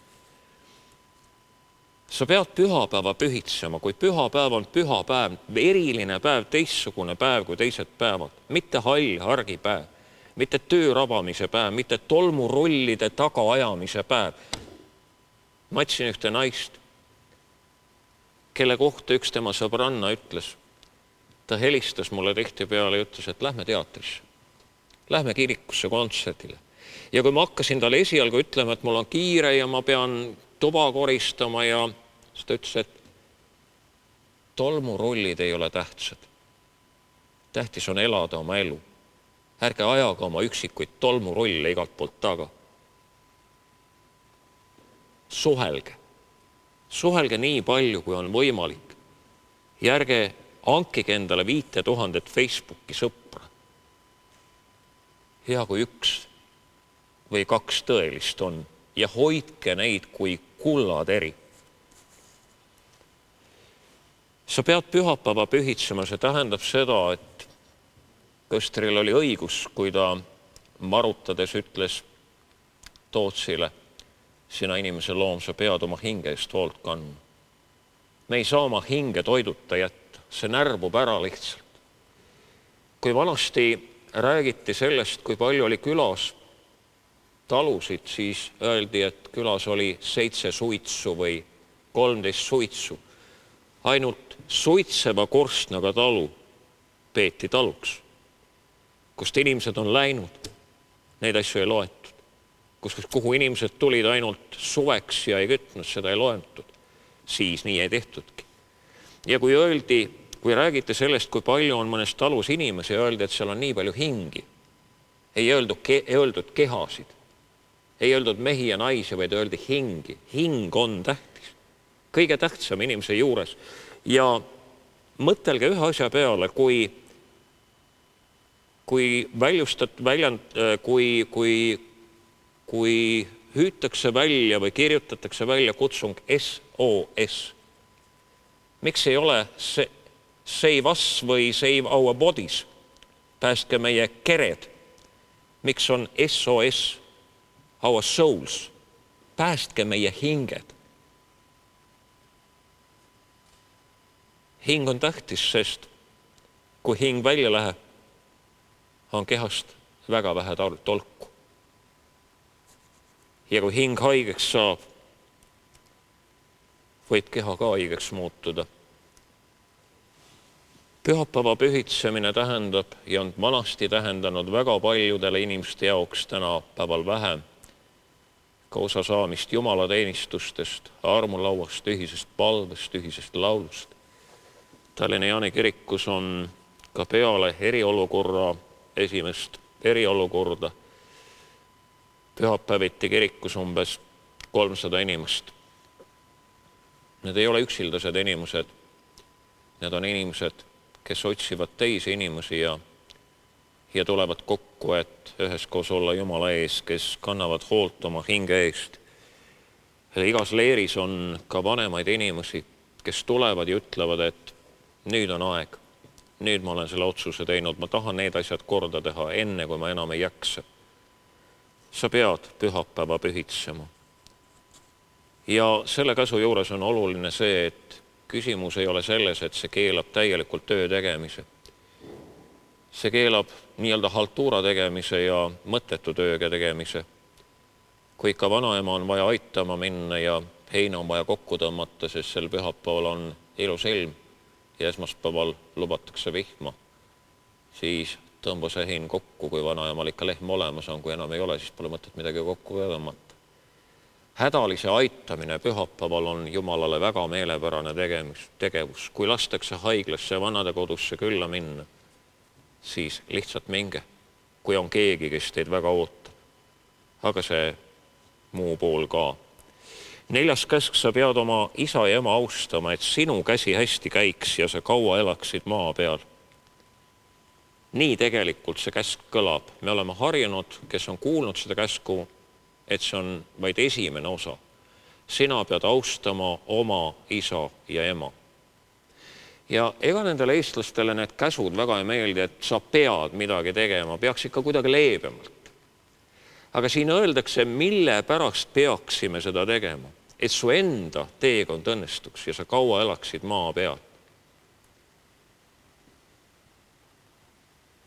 Sa pead pühapäeva pühitsema, kui pühapäev on pühapäev, eriline päev, teistsugune päev kui teised päevad. Mitte hall argipäev, mitte töö rabamise päev, mitte tolmurullide tagaajamise päev. Ma otsin ühte naist, kelle kohta üks tema sõbranna ütles. Ta helistas mulle tihtipeale ja ütles, et lähme teatrisse, lähme kirikusse kontserdile. Ja kui ma hakkasin talle esialgu ütlema, et mul on kiire ja ma pean tuba koristama ja siis ta ütles, et tolmurullid ei ole tähtsad. Tähtis on elada oma elu. Ärge ajaga oma üksikuid tolmurulle igalt poolt taga. Suhelge. Suhelge nii palju, kui on võimalik. Ja ärge hankige endale 5000 Facebooki sõpra. Hea, kui 1 või 2 tõelist on ja hoidke neid kui kullateri. Sa pead pühapäeva pühitsema, see tähendab seda, et Kõstril oli õigus, kui ta marutades ütles Tootsile, sina inimese loom, sa pead oma hinge eest hoolt kandma. Me ei saa oma hinge toiduta jätta, see närbub ära lihtsalt. Kui vanasti räägiti sellest, kui palju oli külas talusid, siis öeldi, et külas oli 7 suitsu või 13 suitsu. ainult suitseva korstnaga talu peeti taluks, kust inimesed on läinud, neid asju ei loetud. Kuhu inimesed tulid ainult suveks ja ei kütnud, seda ei loetud. Siis nii ei tehtudki. Ja kui räägite sellest, kui palju on mõnes talus inimesi, öeldi, et seal on nii palju hingi. Ei öeldud kehasid, ei öeldud mehi ja naisi, vaid öeldi hingi. Hing on tähtis, kõige tähtsam inimese juures. Ja mõtelge ühe asja peale, kui hüütakse välja või kirjutatakse välja kutsung SOS. Miks ei ole save us või save our bodies? Päästke meie kered. Miks on SOS? Our souls. Päästke meie hinged. Hing on tähtis, sest kui hing välja läheb, on kehast väga vähe tolku. Ja kui hing haigeks saab, võib keha ka haigeks muutuda. Pühapäeva pühitsemine tähendab ja on vanasti tähendanud väga paljudele inimeste jaoks tänapäeval vähem ka osa saamist jumalateenistustest, armulauast, ühisest palvest, ühisest laulust. Tallinna Jaani kirikus on ka peale esimest eriolukorda pühapäeviti kirikus umbes 300 inimest. Need ei ole üksildased inimesed. Need on inimesed, kes otsivad teisi inimesi ja tulevad kokku, et üheskoos olla Jumala ees, kes kannavad hoolt oma hinge eest. Igas leeris on ka vanemaid inimesi, kes tulevad ja ütlevad, et nüüd on aeg. Nüüd ma olen selle otsuse teinud, ma tahan need asjad korda teha, enne kui ma enam ei jaksa. Sa pead pühapäeva pühitsema. Ja selle käsu juures on oluline see, et küsimus ei ole selles, et see keelab täielikult töö tegemise. See keelab nii-öelda haltuura tegemise ja mõttetu tööga tegemise. Kui ikka vanaema on vaja aitama minna ja heina on vaja kokku tõmmata, sest sel pühapäeval on ilus ilm ja esmaspäeval lubatakse vihma, siis tõmba see hein kokku, kui vanaemal ikka lehm olemas on, kui enam ei ole, siis pole mõtet midagi kokku tõmmata. Hädalise aitamine pühapäeval on Jumalale väga meelepärane tegevus. Kui lastakse haiglasse ja vanadekodusse külla minna, siis lihtsalt minge, kui on keegi, kes teid väga ootab. Aga see muu pool ka. 4. käsk, sa pead oma isa ja ema austama, et sinu käsi hästi käiks ja sa kaua elaksid maa peal. Nii tegelikult see käsk kõlab. Me oleme harjunud, kes on kuulnud seda käsku, et see on vaid esimene osa. Sina pead austama oma isa ja ema. Ja ega nendele eestlastele need käsud väga ei meeldi, et sa pead midagi tegema, peaks ikka kuidagi leebemalt. Aga siin öeldakse, mille pärast peaksime seda tegema, et su enda teekond õnnestuks ja sa kaua elaksid maa peal.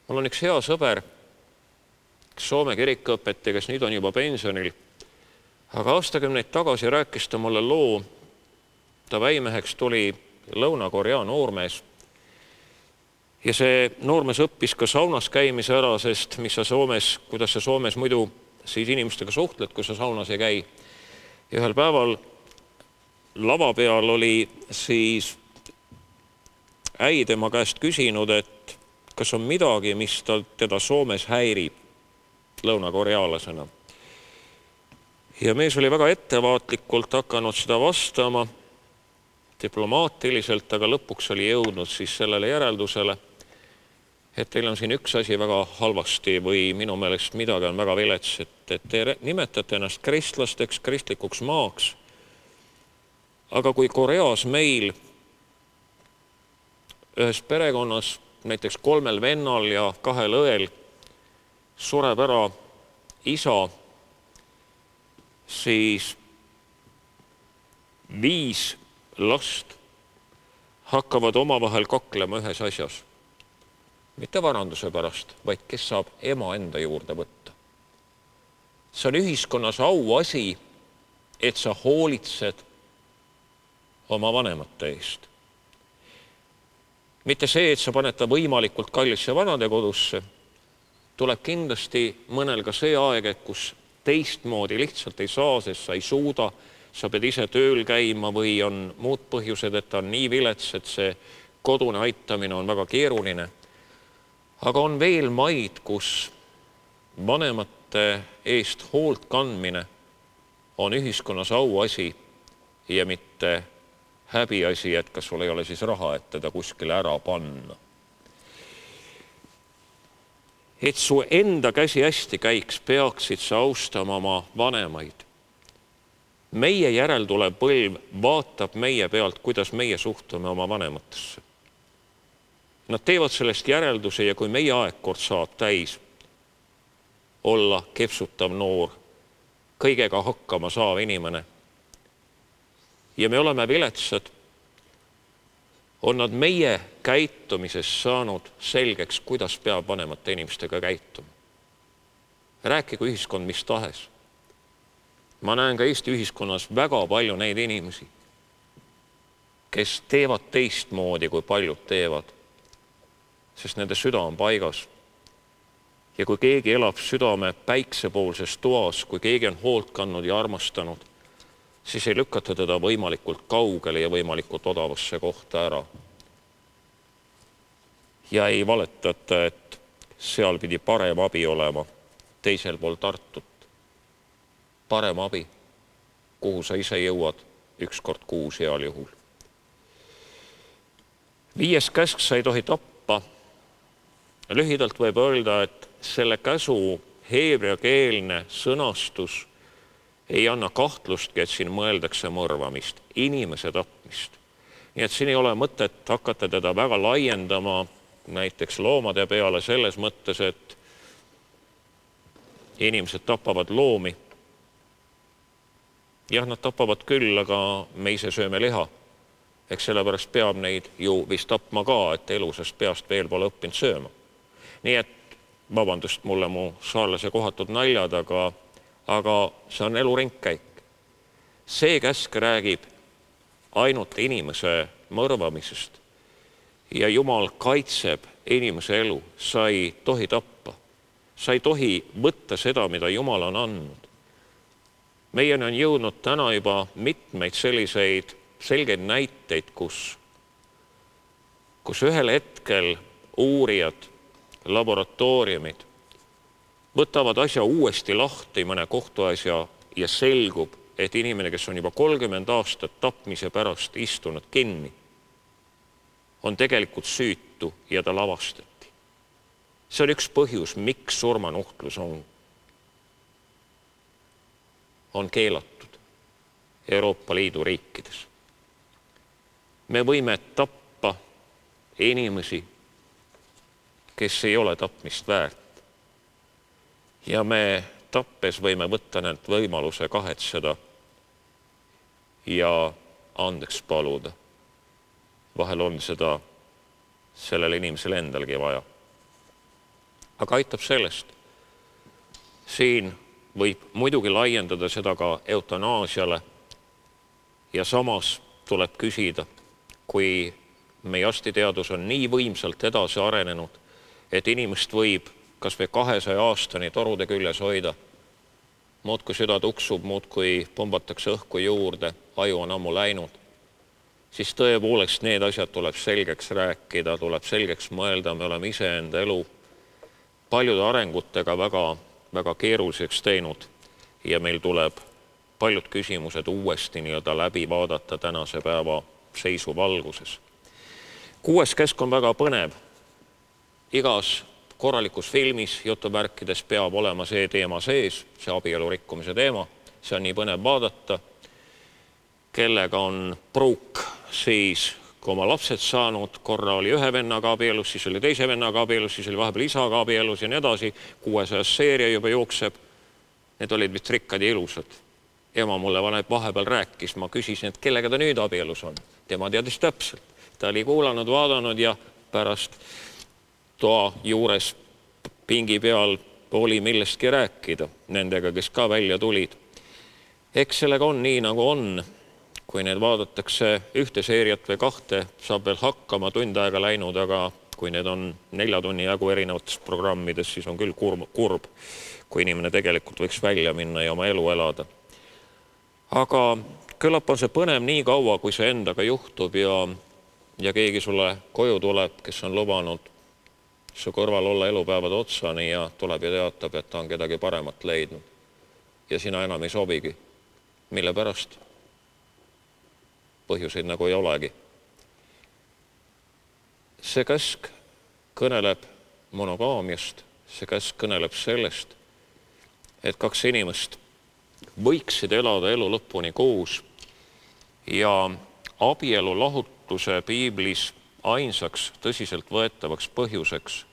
Mul on üks hea sõber, Soome kirikuõpetaja, kes nüüd on juba pensionil, aga aastakümneid tagasi rääkis ta mulle loo. Ta väimeheks tuli Lõuna-Korea noormees ja see noormees õppis ka saunas käimise ära, sest kuidas sa Soomes muidu siis inimestega suhtled, kui sa saunas ei käi. Ja ühel päeval lava peal oli siis äi tema käest küsinud, et kas on midagi, mis teda Soomes häirib lõunakorealasena. Ja mees oli väga ettevaatlikult hakanud seda vastama diplomaatiliselt, aga lõpuks oli jõudnud siis sellele järeldusele, et teil on siin üks asi väga halvasti või minu meelest midagi on väga vilets, et te nimetate ennast kristlasteks, kristlikuks maaks. Aga kui Koreas meil ühes perekonnas, näiteks 3 vennal ja 2 õel sureb ära isa, siis 5 last hakkavad omavahel kaklema ühes asjas. Mitte varanduse pärast, vaid kes saab ema enda juurde võtta. See on ühiskonnas auasi, et sa hoolitsed oma vanemate eest. mitte see, et sa paned ta võimalikult kallisse vanadekodusse, tuleb kindlasti mõnel ka see aeg, et kus teistmoodi lihtsalt ei saa, sest sa ei suuda, sa pead ise tööl käima või on muud põhjused, et ta on nii vilets, et see kodune aitamine on väga keeruline. Aga on veel maid, kus vanemate eest hoolt kandmine on ühiskonnas auasi ja mitte häbiasi, et kas sul ei ole siis raha, et teda kuskile ära panna. Et su enda käsi hästi käiks, peaksid sa austama oma vanemaid. Meie järeltulev põlv vaatab meie pealt, kuidas meie suhtume oma vanematesse. Nad teevad sellest järelduse ja kui meie aegkord saab täis olla kepsutav noor, kõigega hakkama saav inimene ja me oleme viletsad, on nad meie käitumises saanud selgeks, kuidas peab vanemate inimestega käituma. Rääkigu ühiskond mis tahes. Ma näen ka Eesti ühiskonnas väga palju neid inimesi, kes teevad teistmoodi, kui paljud teevad, sest nende süda on paigas. Ja kui keegi elab südame päiksepoolses toas, kui keegi on hoolt kandnud ja armastanud, siis ei lükata teda võimalikult kaugele ja võimalikult odavasse kohta ära. Ja ei valetata, et seal pidi parem abi olema teisel pool Tartut. Parem abi, kuhu sa ise jõuad 1 kord kuus heal juhul. 5. käsk, sa ei tohi tappa. Lühidalt võib öelda, et selle käsu heebreakeelne sõnastus ei anna kahtlustki, et siin mõeldakse mõrvamist, inimese tapmist. Nii et siin ei ole mõtet hakata teda väga laiendama näiteks loomade peale selles mõttes, et inimesed tapavad loomi. Jah, nad tapavad küll, aga me ise sööme liha. Eks sellepärast peab neid ju vist tapma ka, et elusast peast veel pole õppinud sööma. Nii et vabandust mulle mu saarlase kohatud naljad, aga see on elu ringkäik. See käsk räägib ainult inimese mõrvamisest ja Jumal kaitseb inimese elu. Sa ei tohi tappa. Sa ei tohi võtta seda, mida Jumal on andnud. Meieni on jõudnud täna juba mitmeid selliseid selgeid näiteid, kus ühel hetkel uurijad, laboratooriumid võtavad asja uuesti lahti mõne kohtuasja ja selgub, et inimene, kes on juba 30 aastat tapmise pärast istunud kinni, on tegelikult süütu ja ta lavastati. See on üks põhjus, miks surmanuhtlus on keelatud Euroopa Liidu riikides. Me võime tappa inimesi, kes ei ole tapmist väärt. Ja me tappes võime võtta neilt võimaluse kahetseda ja andeks paluda. Vahel on seda sellele inimesele endalgi vaja. Aga aitab sellest. Siin võib muidugi laiendada seda ka eutanaasiale ja samas tuleb küsida, kui meie arstiteadus on nii võimsalt edasi arenenud, et inimest võib kas või 200 aastani torude küljes hoida. Muudkui süda tuksub, muudkui pombatakse õhku juurde, aju on ammu läinud. Siis tõepoolest need asjad tuleb selgeks rääkida, tuleb selgeks mõelda, me oleme ise enda elu paljude arengutega väga keeruliseks teinud ja meil tuleb paljud küsimused uuesti nii-öelda läbi vaadata tänase päeva seisu valguses. 6. käsk on väga põnev. Igas korralikus filmis jutuvärkides peab olema see teema sees, see abielu rikkumise teema. See on nii põnev vaadata, kellega on pruuk siis, kui oma lapsed saanud, korra oli ühe vennaga abielus, siis oli teise vennaga abielus, siis oli vahepeal isaga abielus ja nii edasi. 600 seeria juba jookseb. Need olid vist rikkad ja ilusad. Ema mulle vahepeal rääkis, ma küsisin, et kellega ta nüüd abielus on. Tema teadis täpselt. Ta oli kuulanud, vaadanud ja pärast toa juures pingi peal oli millestki rääkida nendega, kes ka välja tulid. Eks sellega on nii, nagu on. kui need vaadatakse ühte seeriat või kahte, saab veel hakkama, tund aega läinud, aga kui need on 4 tunni jagu erinevates programmides, siis on küll kurb, kui inimene tegelikult võiks välja minna ja oma elu elada. Aga küllap on see põnev nii kaua, kui see endaga juhtub ja keegi sulle koju tuleb, kes on lubanud su kõrval olla elupäevade otsani ja tuleb ja teatab, et ta on kedagi paremat leidnud. Ja sina enam ei sobigi. Mille pärast? Põhjuseid nagu ei olegi. See käsk kõneleb monogaamiast, see käsk kõneleb sellest, et 2 inimest võiksid elada elu lõpuni koos ja abielu lahutuse piiblis ainsaks tõsiselt võetavaks põhjuseks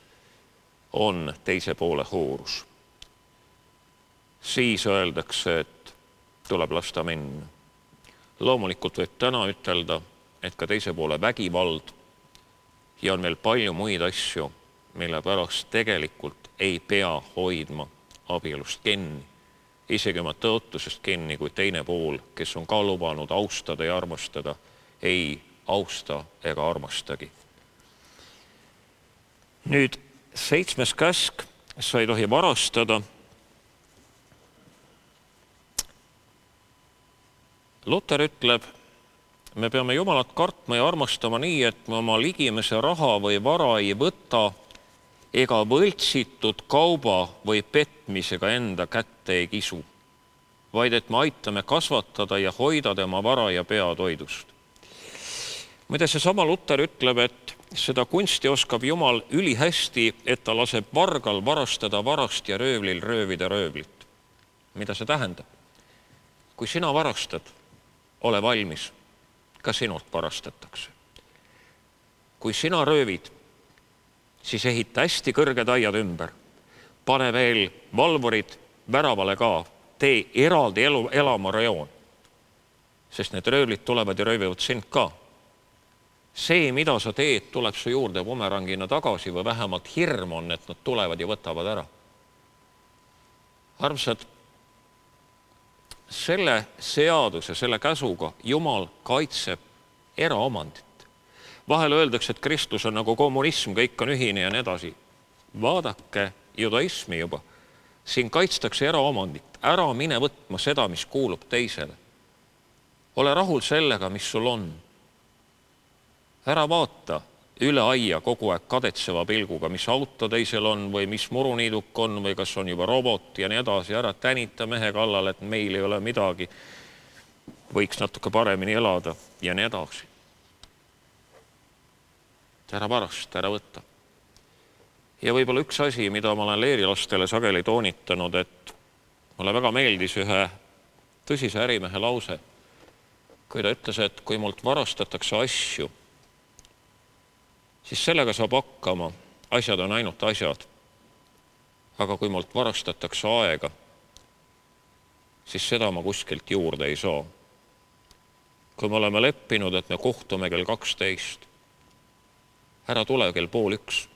on teise poole hoorus. Siis öeldakse, et tuleb lasta minna. Loomulikult võib täna ütelda, et ka teise poole vägivald ja on veel palju muid asju, mille pärast tegelikult ei pea hoidma abielust kinni. Isegi oma tõotusest kinni, kui teine pool, kes on ka lubanud austada ja armastada, ei austa ega armastagi. Nüüd 7. käsk, sa ei tohi varastada. Luter ütleb, me peame Jumalat kartma ja armastama nii, et me oma ligimese raha või vara ei võta ega võltsitud kauba või petmisega enda kätte ei kisu, vaid et me aitame kasvatada ja hoida tema vara ja peatoidust. Mida seesama Luter ütleb, et seda kunsti oskab Jumal ülihästi, et ta laseb vargal varastada varast ja röövlil röövida röövlit. Mida see tähendab? Kui sina varastad, ole valmis, ka sinult varastatakse. Kui sina röövid, siis ehita hästi kõrged aiad ümber. Pane veel valvurid väravale ka, tee eraldi elamarejoon, sest need röövlid tulevad ja röövivad sind ka. See, mida sa teed, tuleb su juurde bumerangina tagasi või vähemalt hirm on, et nad tulevad ja võtavad ära. Armsad, selle seaduse, selle käsuga Jumal kaitseb eraomandit. Vahel öeldakse, et Kristus on nagu kommunism, kõik on ühine ja nii edasi. Vaadake judaismi juba. Siin kaitstakse eraomandit. Ära mine võtma seda, mis kuulub teisele. Ole rahul sellega, mis sul on. Ära vaata üle aia kogu aeg kadetseva pilguga, mis auto teisel on või mis muruniiduk on või kas on juba robot ja nii edasi. Ära tänita mehe kallal, et meil ei ole midagi. Võiks natuke paremini elada ja nii edasi. Ära varasta, ära võtta. Ja võib-olla üks asi, mida ma olen leerilastele sageli toonitanud, et mulle väga meeldis ühe tõsise ärimehe lause, kui ta ütles, et kui mult varastatakse asju, siis sellega saab hakkama, asjad on ainult asjad. Aga kui mult varastatakse aega, siis seda ma kuskilt juurde ei saa. Kui me oleme leppinud, et me kohtume kell 12, ära tule kell 12:30.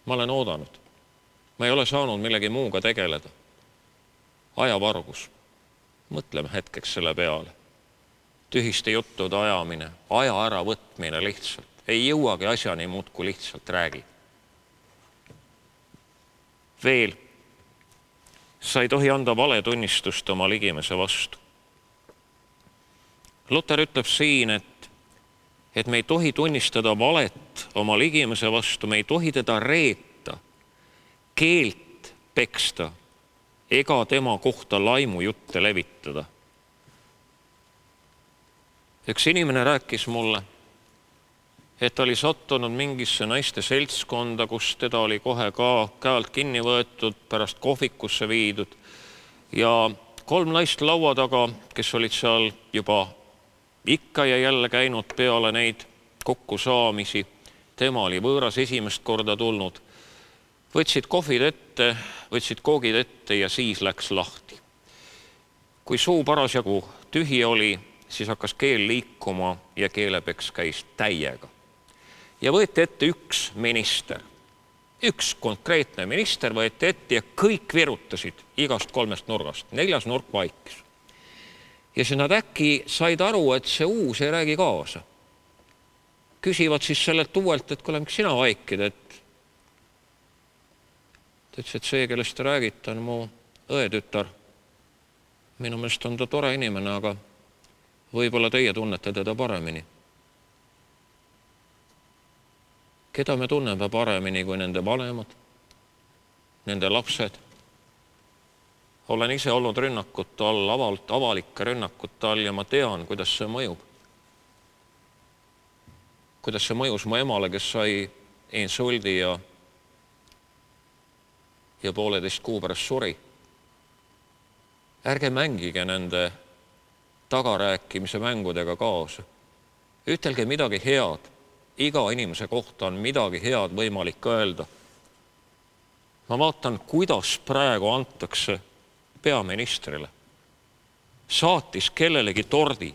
Ma olen oodanud. Ma ei ole saanud millegi muuga tegeleda. Ajavargus. Mõtleme hetkeks selle peale. Tühiste juttude ajamine, aja ära võtmine lihtsalt. Ei jõuagi asjani muud, kui lihtsalt räägi. Veel, sa ei tohi anda valetunnistust oma ligimese vastu. Luter ütleb siin, et me ei tohi tunnistada valet oma ligimese vastu, me ei tohi teda reeta, keelt peksta ega tema kohta laimujutte levitada. Üks inimene rääkis mulle, et ta oli sattunud mingisse naiste seltskonda, kus teda oli kohe ka käelt kinni võetud, pärast kohvikusse viidud ja 3 naist laua taga, kes olid seal juba ikka ja jälle käinud peale neid kokkusaamisi. Tema oli võõras esimest korda tulnud. Võtsid kohvid ette, võtsid koogid ette ja siis läks lahti. Kui suu parasjagu tühi oli, siis hakkas keel liikuma ja keelepeks käis täiega. Ja võeti ette üks minister. Üks konkreetne minister võeti ette ja kõik virutasid igast 3 nurgast. 4. nurk vaikis. Ja siis nad äkki said aru, et see uus ei räägi kaasa. Küsivad siis sellelt uuelt, et kuule, miks sina vaikid, et ta ütles, et see, kellest te räägite, on mu õetütar. Minu meelest on ta tore inimene, aga võib-olla teie tunnete teda paremini. Keda me tunneme paremini kui nende vanemad, nende lapsed? Olen ise olnud rünnakute all, avalike rünnakute all ja ma tean, kuidas see mõjub. Kuidas see mõjus mu emale, kes sai insuldi ja 1,5 kuu pärast suri. Ärge mängige nende tagarääkimise mängudega kaasa. Ütelge midagi head. Iga inimese kohta on midagi head võimalik öelda. Ma vaatan, kuidas praegu antakse peaministrile. Saatis kellelegi tordi.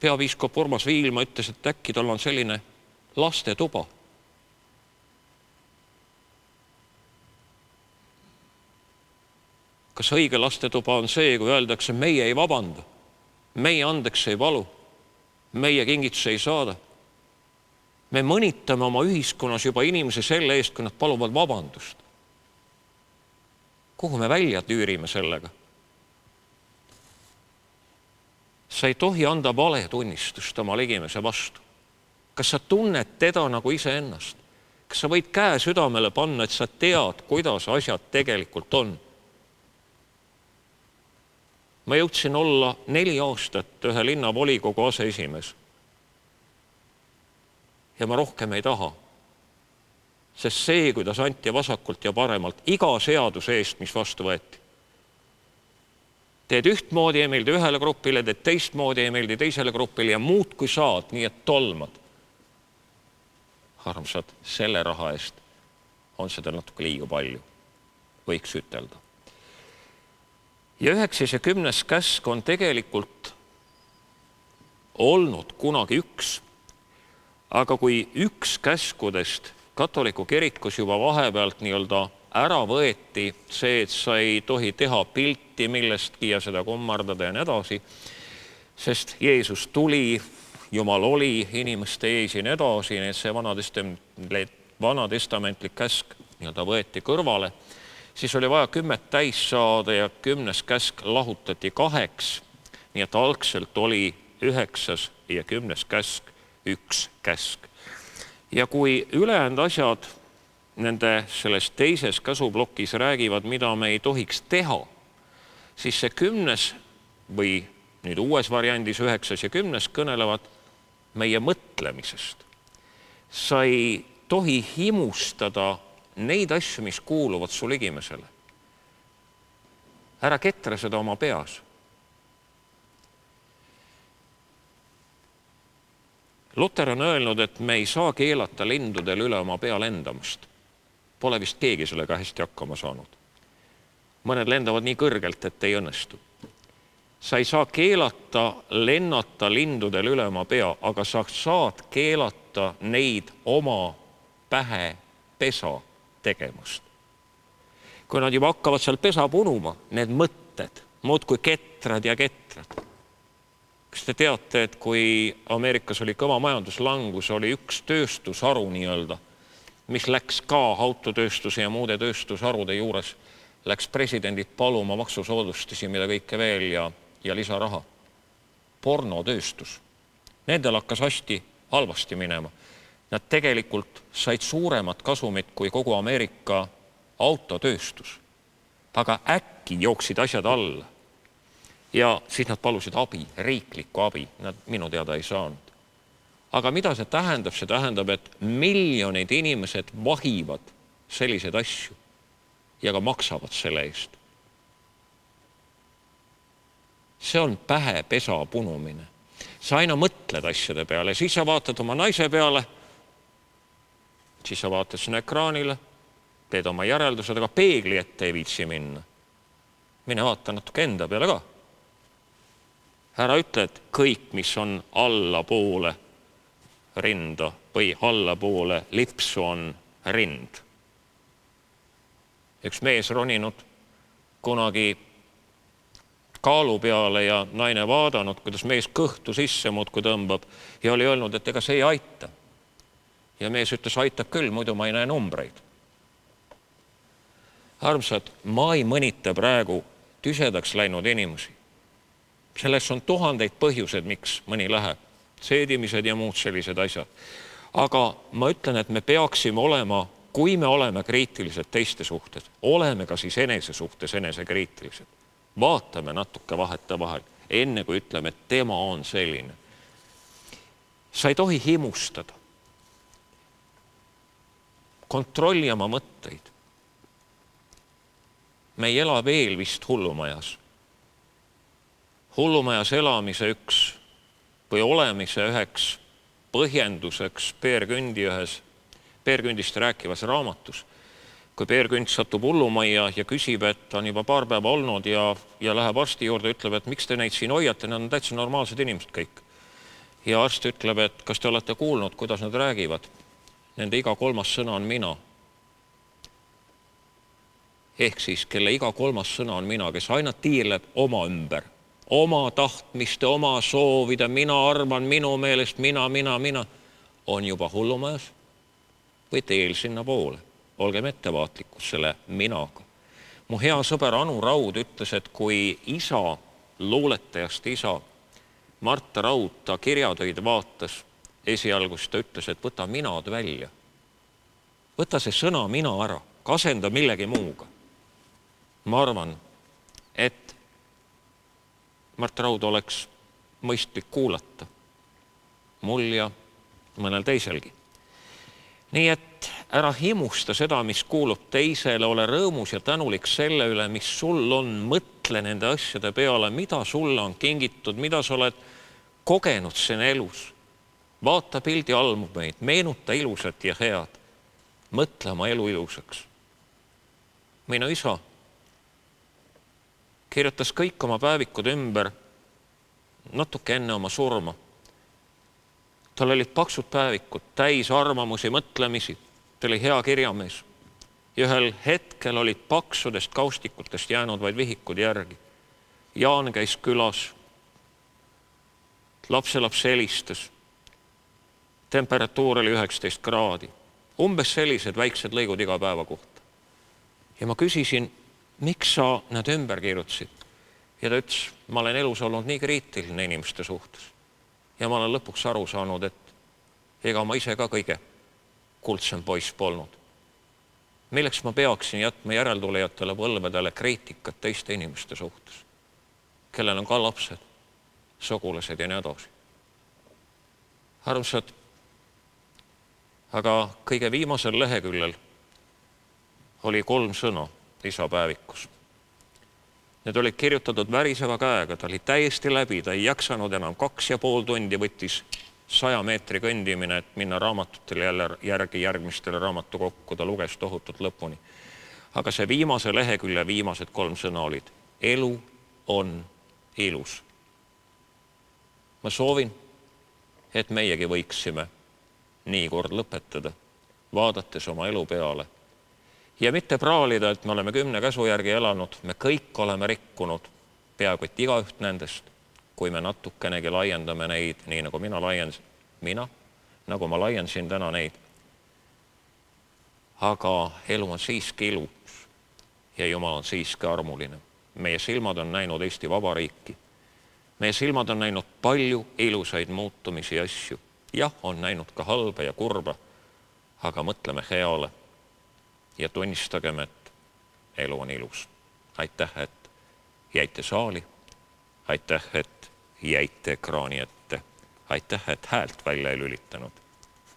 Peapiiskop Urmas Viilma ütles, et äkki tal on selline lastetuba. Kas õige lastetuba on see, kui öeldakse, meie ei vabanda, meie andeks ei palu, meie kingituse ei saada? Me mõnitame oma ühiskonnas juba inimesi selle eest, kui nad paluvad vabandust. Kuhu me välja tüürime sellega? Sa ei tohi anda valetunnistust oma ligimese vastu. Kas sa tunned teda nagu iseennast? Kas sa võid käe südamele panna, et sa tead, kuidas asjad tegelikult on? Ma jõudsin olla 4 aastat ühe linnavolikogu aseesimees. Ja ma rohkem ei taha. Sest see, kuidas anti vasakult ja paremalt iga seaduse eest, mis vastu võeti. Teed ühtmoodi, ei meeldi ühele grupile, teed teistmoodi, ei meeldi teisele grupile ja muud kui saad, nii et tolmad. Armsad, selle raha eest on seda natuke liiga palju, võiks ütelda. Ja 9. ja 10. käsk on tegelikult olnud kunagi üks. Aga kui üks käskudest katoliku kirikus juba vahepealt nii-öelda ära võeti, see, et sa ei tohi teha pilti millestki ja seda kummardada ja nii edasi, sest Jeesus tuli, Jumal oli inimeste ees ja nii edasi, nii et see vanatestamentlik käsk nii-öelda võeti kõrvale, siis oli vaja 10 täis saada ja 10. käsk lahutati 2, nii et algselt oli 9. ja 10. käsk üks käsk. Ja kui ülejäänud asjad nende selles teises käsuplokis räägivad, mida me ei tohiks teha, siis see 10. või nüüd uues variandis 9. ja 10. kõnelevad meie mõtlemisest. Sa ei tohi himustada neid asju, mis kuuluvad su ligimesele. Ära ketra seda oma peas. Luter on öelnud, et me ei saa keelata lindudel üle oma pea lendamast. Pole vist keegi sellega hästi hakkama saanud. Mõned lendavad nii kõrgelt, et ei õnnestu. Sa ei saa keelata lennata lindudel üle oma pea, aga sa saad keelata neid oma pähe pesa tegemast. Kui nad juba hakkavad seal pesa punuma, need mõtted, muudkui ketrad ja ketrad. Kas te teate, et kui Ameerikas oli kõva majanduslangus, oli üks tööstusharu nii-öelda, mis läks ka autotööstuse ja muude tööstusharude juures, läks presidendid paluma maksusoodustusi, mida kõike veel ja lisaraha. Pornotööstus. Nendel hakkas hästi halvasti minema. Nad tegelikult said suuremat kasumit kui kogu Ameerika autotööstus. Aga äkki jooksid asjad alla. Ja siis nad palusid abi, riiklikku abi. Nad minu teada ei saanud. Aga mida see tähendab? See tähendab, et miljonid inimesed vahivad selliseid asju ja ka maksavad selle eest. See on pähe pesa punumine. Sa aina mõtled asjade peale, siis sa vaatad oma naise peale, siis sa vaatad sinna ekraanile, teed oma järeldused, aga peegli ette ei viitsi minna. Mine vaata natuke enda peale ka. Ära ütle, et kõik, mis on allapoole rinda või allapoole lipsu on rind. Üks mees roninud kunagi kaalu peale ja naine vaadanud, kuidas mees kõhtu sisse muudkui tõmbab ja oli öelnud, et ega see ei aita. Ja mees ütles, aitab küll, muidu ma ei näe numbreid. Armsad, ma ei mõnita praegu tüsedaks läinud inimesi. Selles on tuhandeid põhjused, miks mõni läheb. Seedimised ja muud sellised asjad. Aga ma ütlen, et me peaksime olema, kui me oleme kriitilised teiste suhtes, oleme ka siis enese suhtes enesekriitilised. Vaatame natuke vahetevahel, enne kui ütleme, et tema on selline. Sa ei tohi himustada. Kontrolli oma mõtteid. Me ei ela veel vist hullumajas. Hullumajas elamise üks või olemise üheks põhjenduseks Peer Gündist rääkivas raamatus. Kui Peer Günd satub hullumajja ja küsib, et ta on juba paar päeva olnud ja läheb arsti juurde, ütleb, et miks te neid siin hoiate, nad on täitsa normaalsed inimesed kõik. Ja arst ütleb, et kas te olete kuulnud, kuidas nad räägivad. Nende iga kolmas sõna on mina. Ehk siis, kelle iga kolmas sõna on mina, kes aina tiirleb oma ümber, oma tahtmiste, oma soovida, mina arvan, minu meelest, mina, on juba hullumajas või teel sinna poole. Olgem ettevaatlikus selle minaga. Mu hea sõber Anu Raud ütles, et kui isa, luuletajast isa, Marta Raud ta kirjatöid vaatas, esialgu siis ta ütles, et võta minad välja. Võta see sõna mina ära, asenda millegi muuga. Ma arvan, et Marta Raud oleks mõistlik kuulata mul ja mõnel teiselgi. Nii et ära himusta seda, mis kuulub teisele, ole rõõmus ja tänulik selle üle, mis sul on, mõtle nende asjade peale, mida sulle on kingitud, mida sa oled kogenud siin elus. Vaata pildi albumeid, meenuta ilusat ja head, mõtle oma elu ilusaks. Minu isa kirjutas kõik oma päevikud ümber natuke enne oma surma. Tal olid paksud päevikud, täis arvamusi, mõtlemisi. Ta oli hea kirjamees. Ja ühel hetkel olid paksudest kaustikutest jäänud vaid vihikud järgi. Jaan käis külas. Lapselaps helistas. Temperatuur oli 19 kraadi. Umbes sellised väiksed lõigud iga päeva kohta. Ja ma küsisin, miks sa need ümber kirjutasid? Ja ta ütles, ma olen elus olnud nii kriitiline inimeste suhtes. Ja ma olen lõpuks aru saanud, et ega ma ise ka kõige kuldsem poiss polnud. Milleks ma peaksin jätma järeltulejatele põlvedele kriitikat teiste inimeste suhtes, kellel on ka lapsed, sugulased ja nii edasi. Armsad, aga kõige viimasel leheküljel oli 3 sõna isapäevikus. Need olid kirjutatud väriseva käega, ta oli täiesti läbi, ta ei jaksanud enam 2,5 tundi, võttis 100 meetri kõndimine, et minna raamatutele järgi järgmistele raamatukokku, ta luges tohutult lõpuni. Aga see viimase lehekülje viimased 3 sõna olid, elu on ilus. Ma soovin, et meiegi võiksime nii kord lõpetada, vaadates oma elu peale. Ja mitte praalida, et me oleme 10 käsu järgi elanud, me kõik oleme rikkunud, peaaegu et igaüht nendest, kui me natukenegi laiendame neid, nii nagu nagu ma laiendasin täna neid. Aga elu on siiski ilus ja Jumal on siiski armuline. Meie silmad on näinud Eesti Vabariiki. Meie silmad on näinud palju ilusaid muutumisi ja asju. Jah, on näinud ka halba ja kurba, aga mõtleme heale. Ja tunnistagem, et elu on ilus. Aitäh, et jäite saali. Aitäh, et jäite ekraani ette. Aitäh, et häält välja ei lülitanud.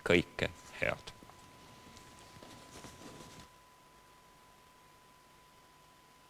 Kõike head.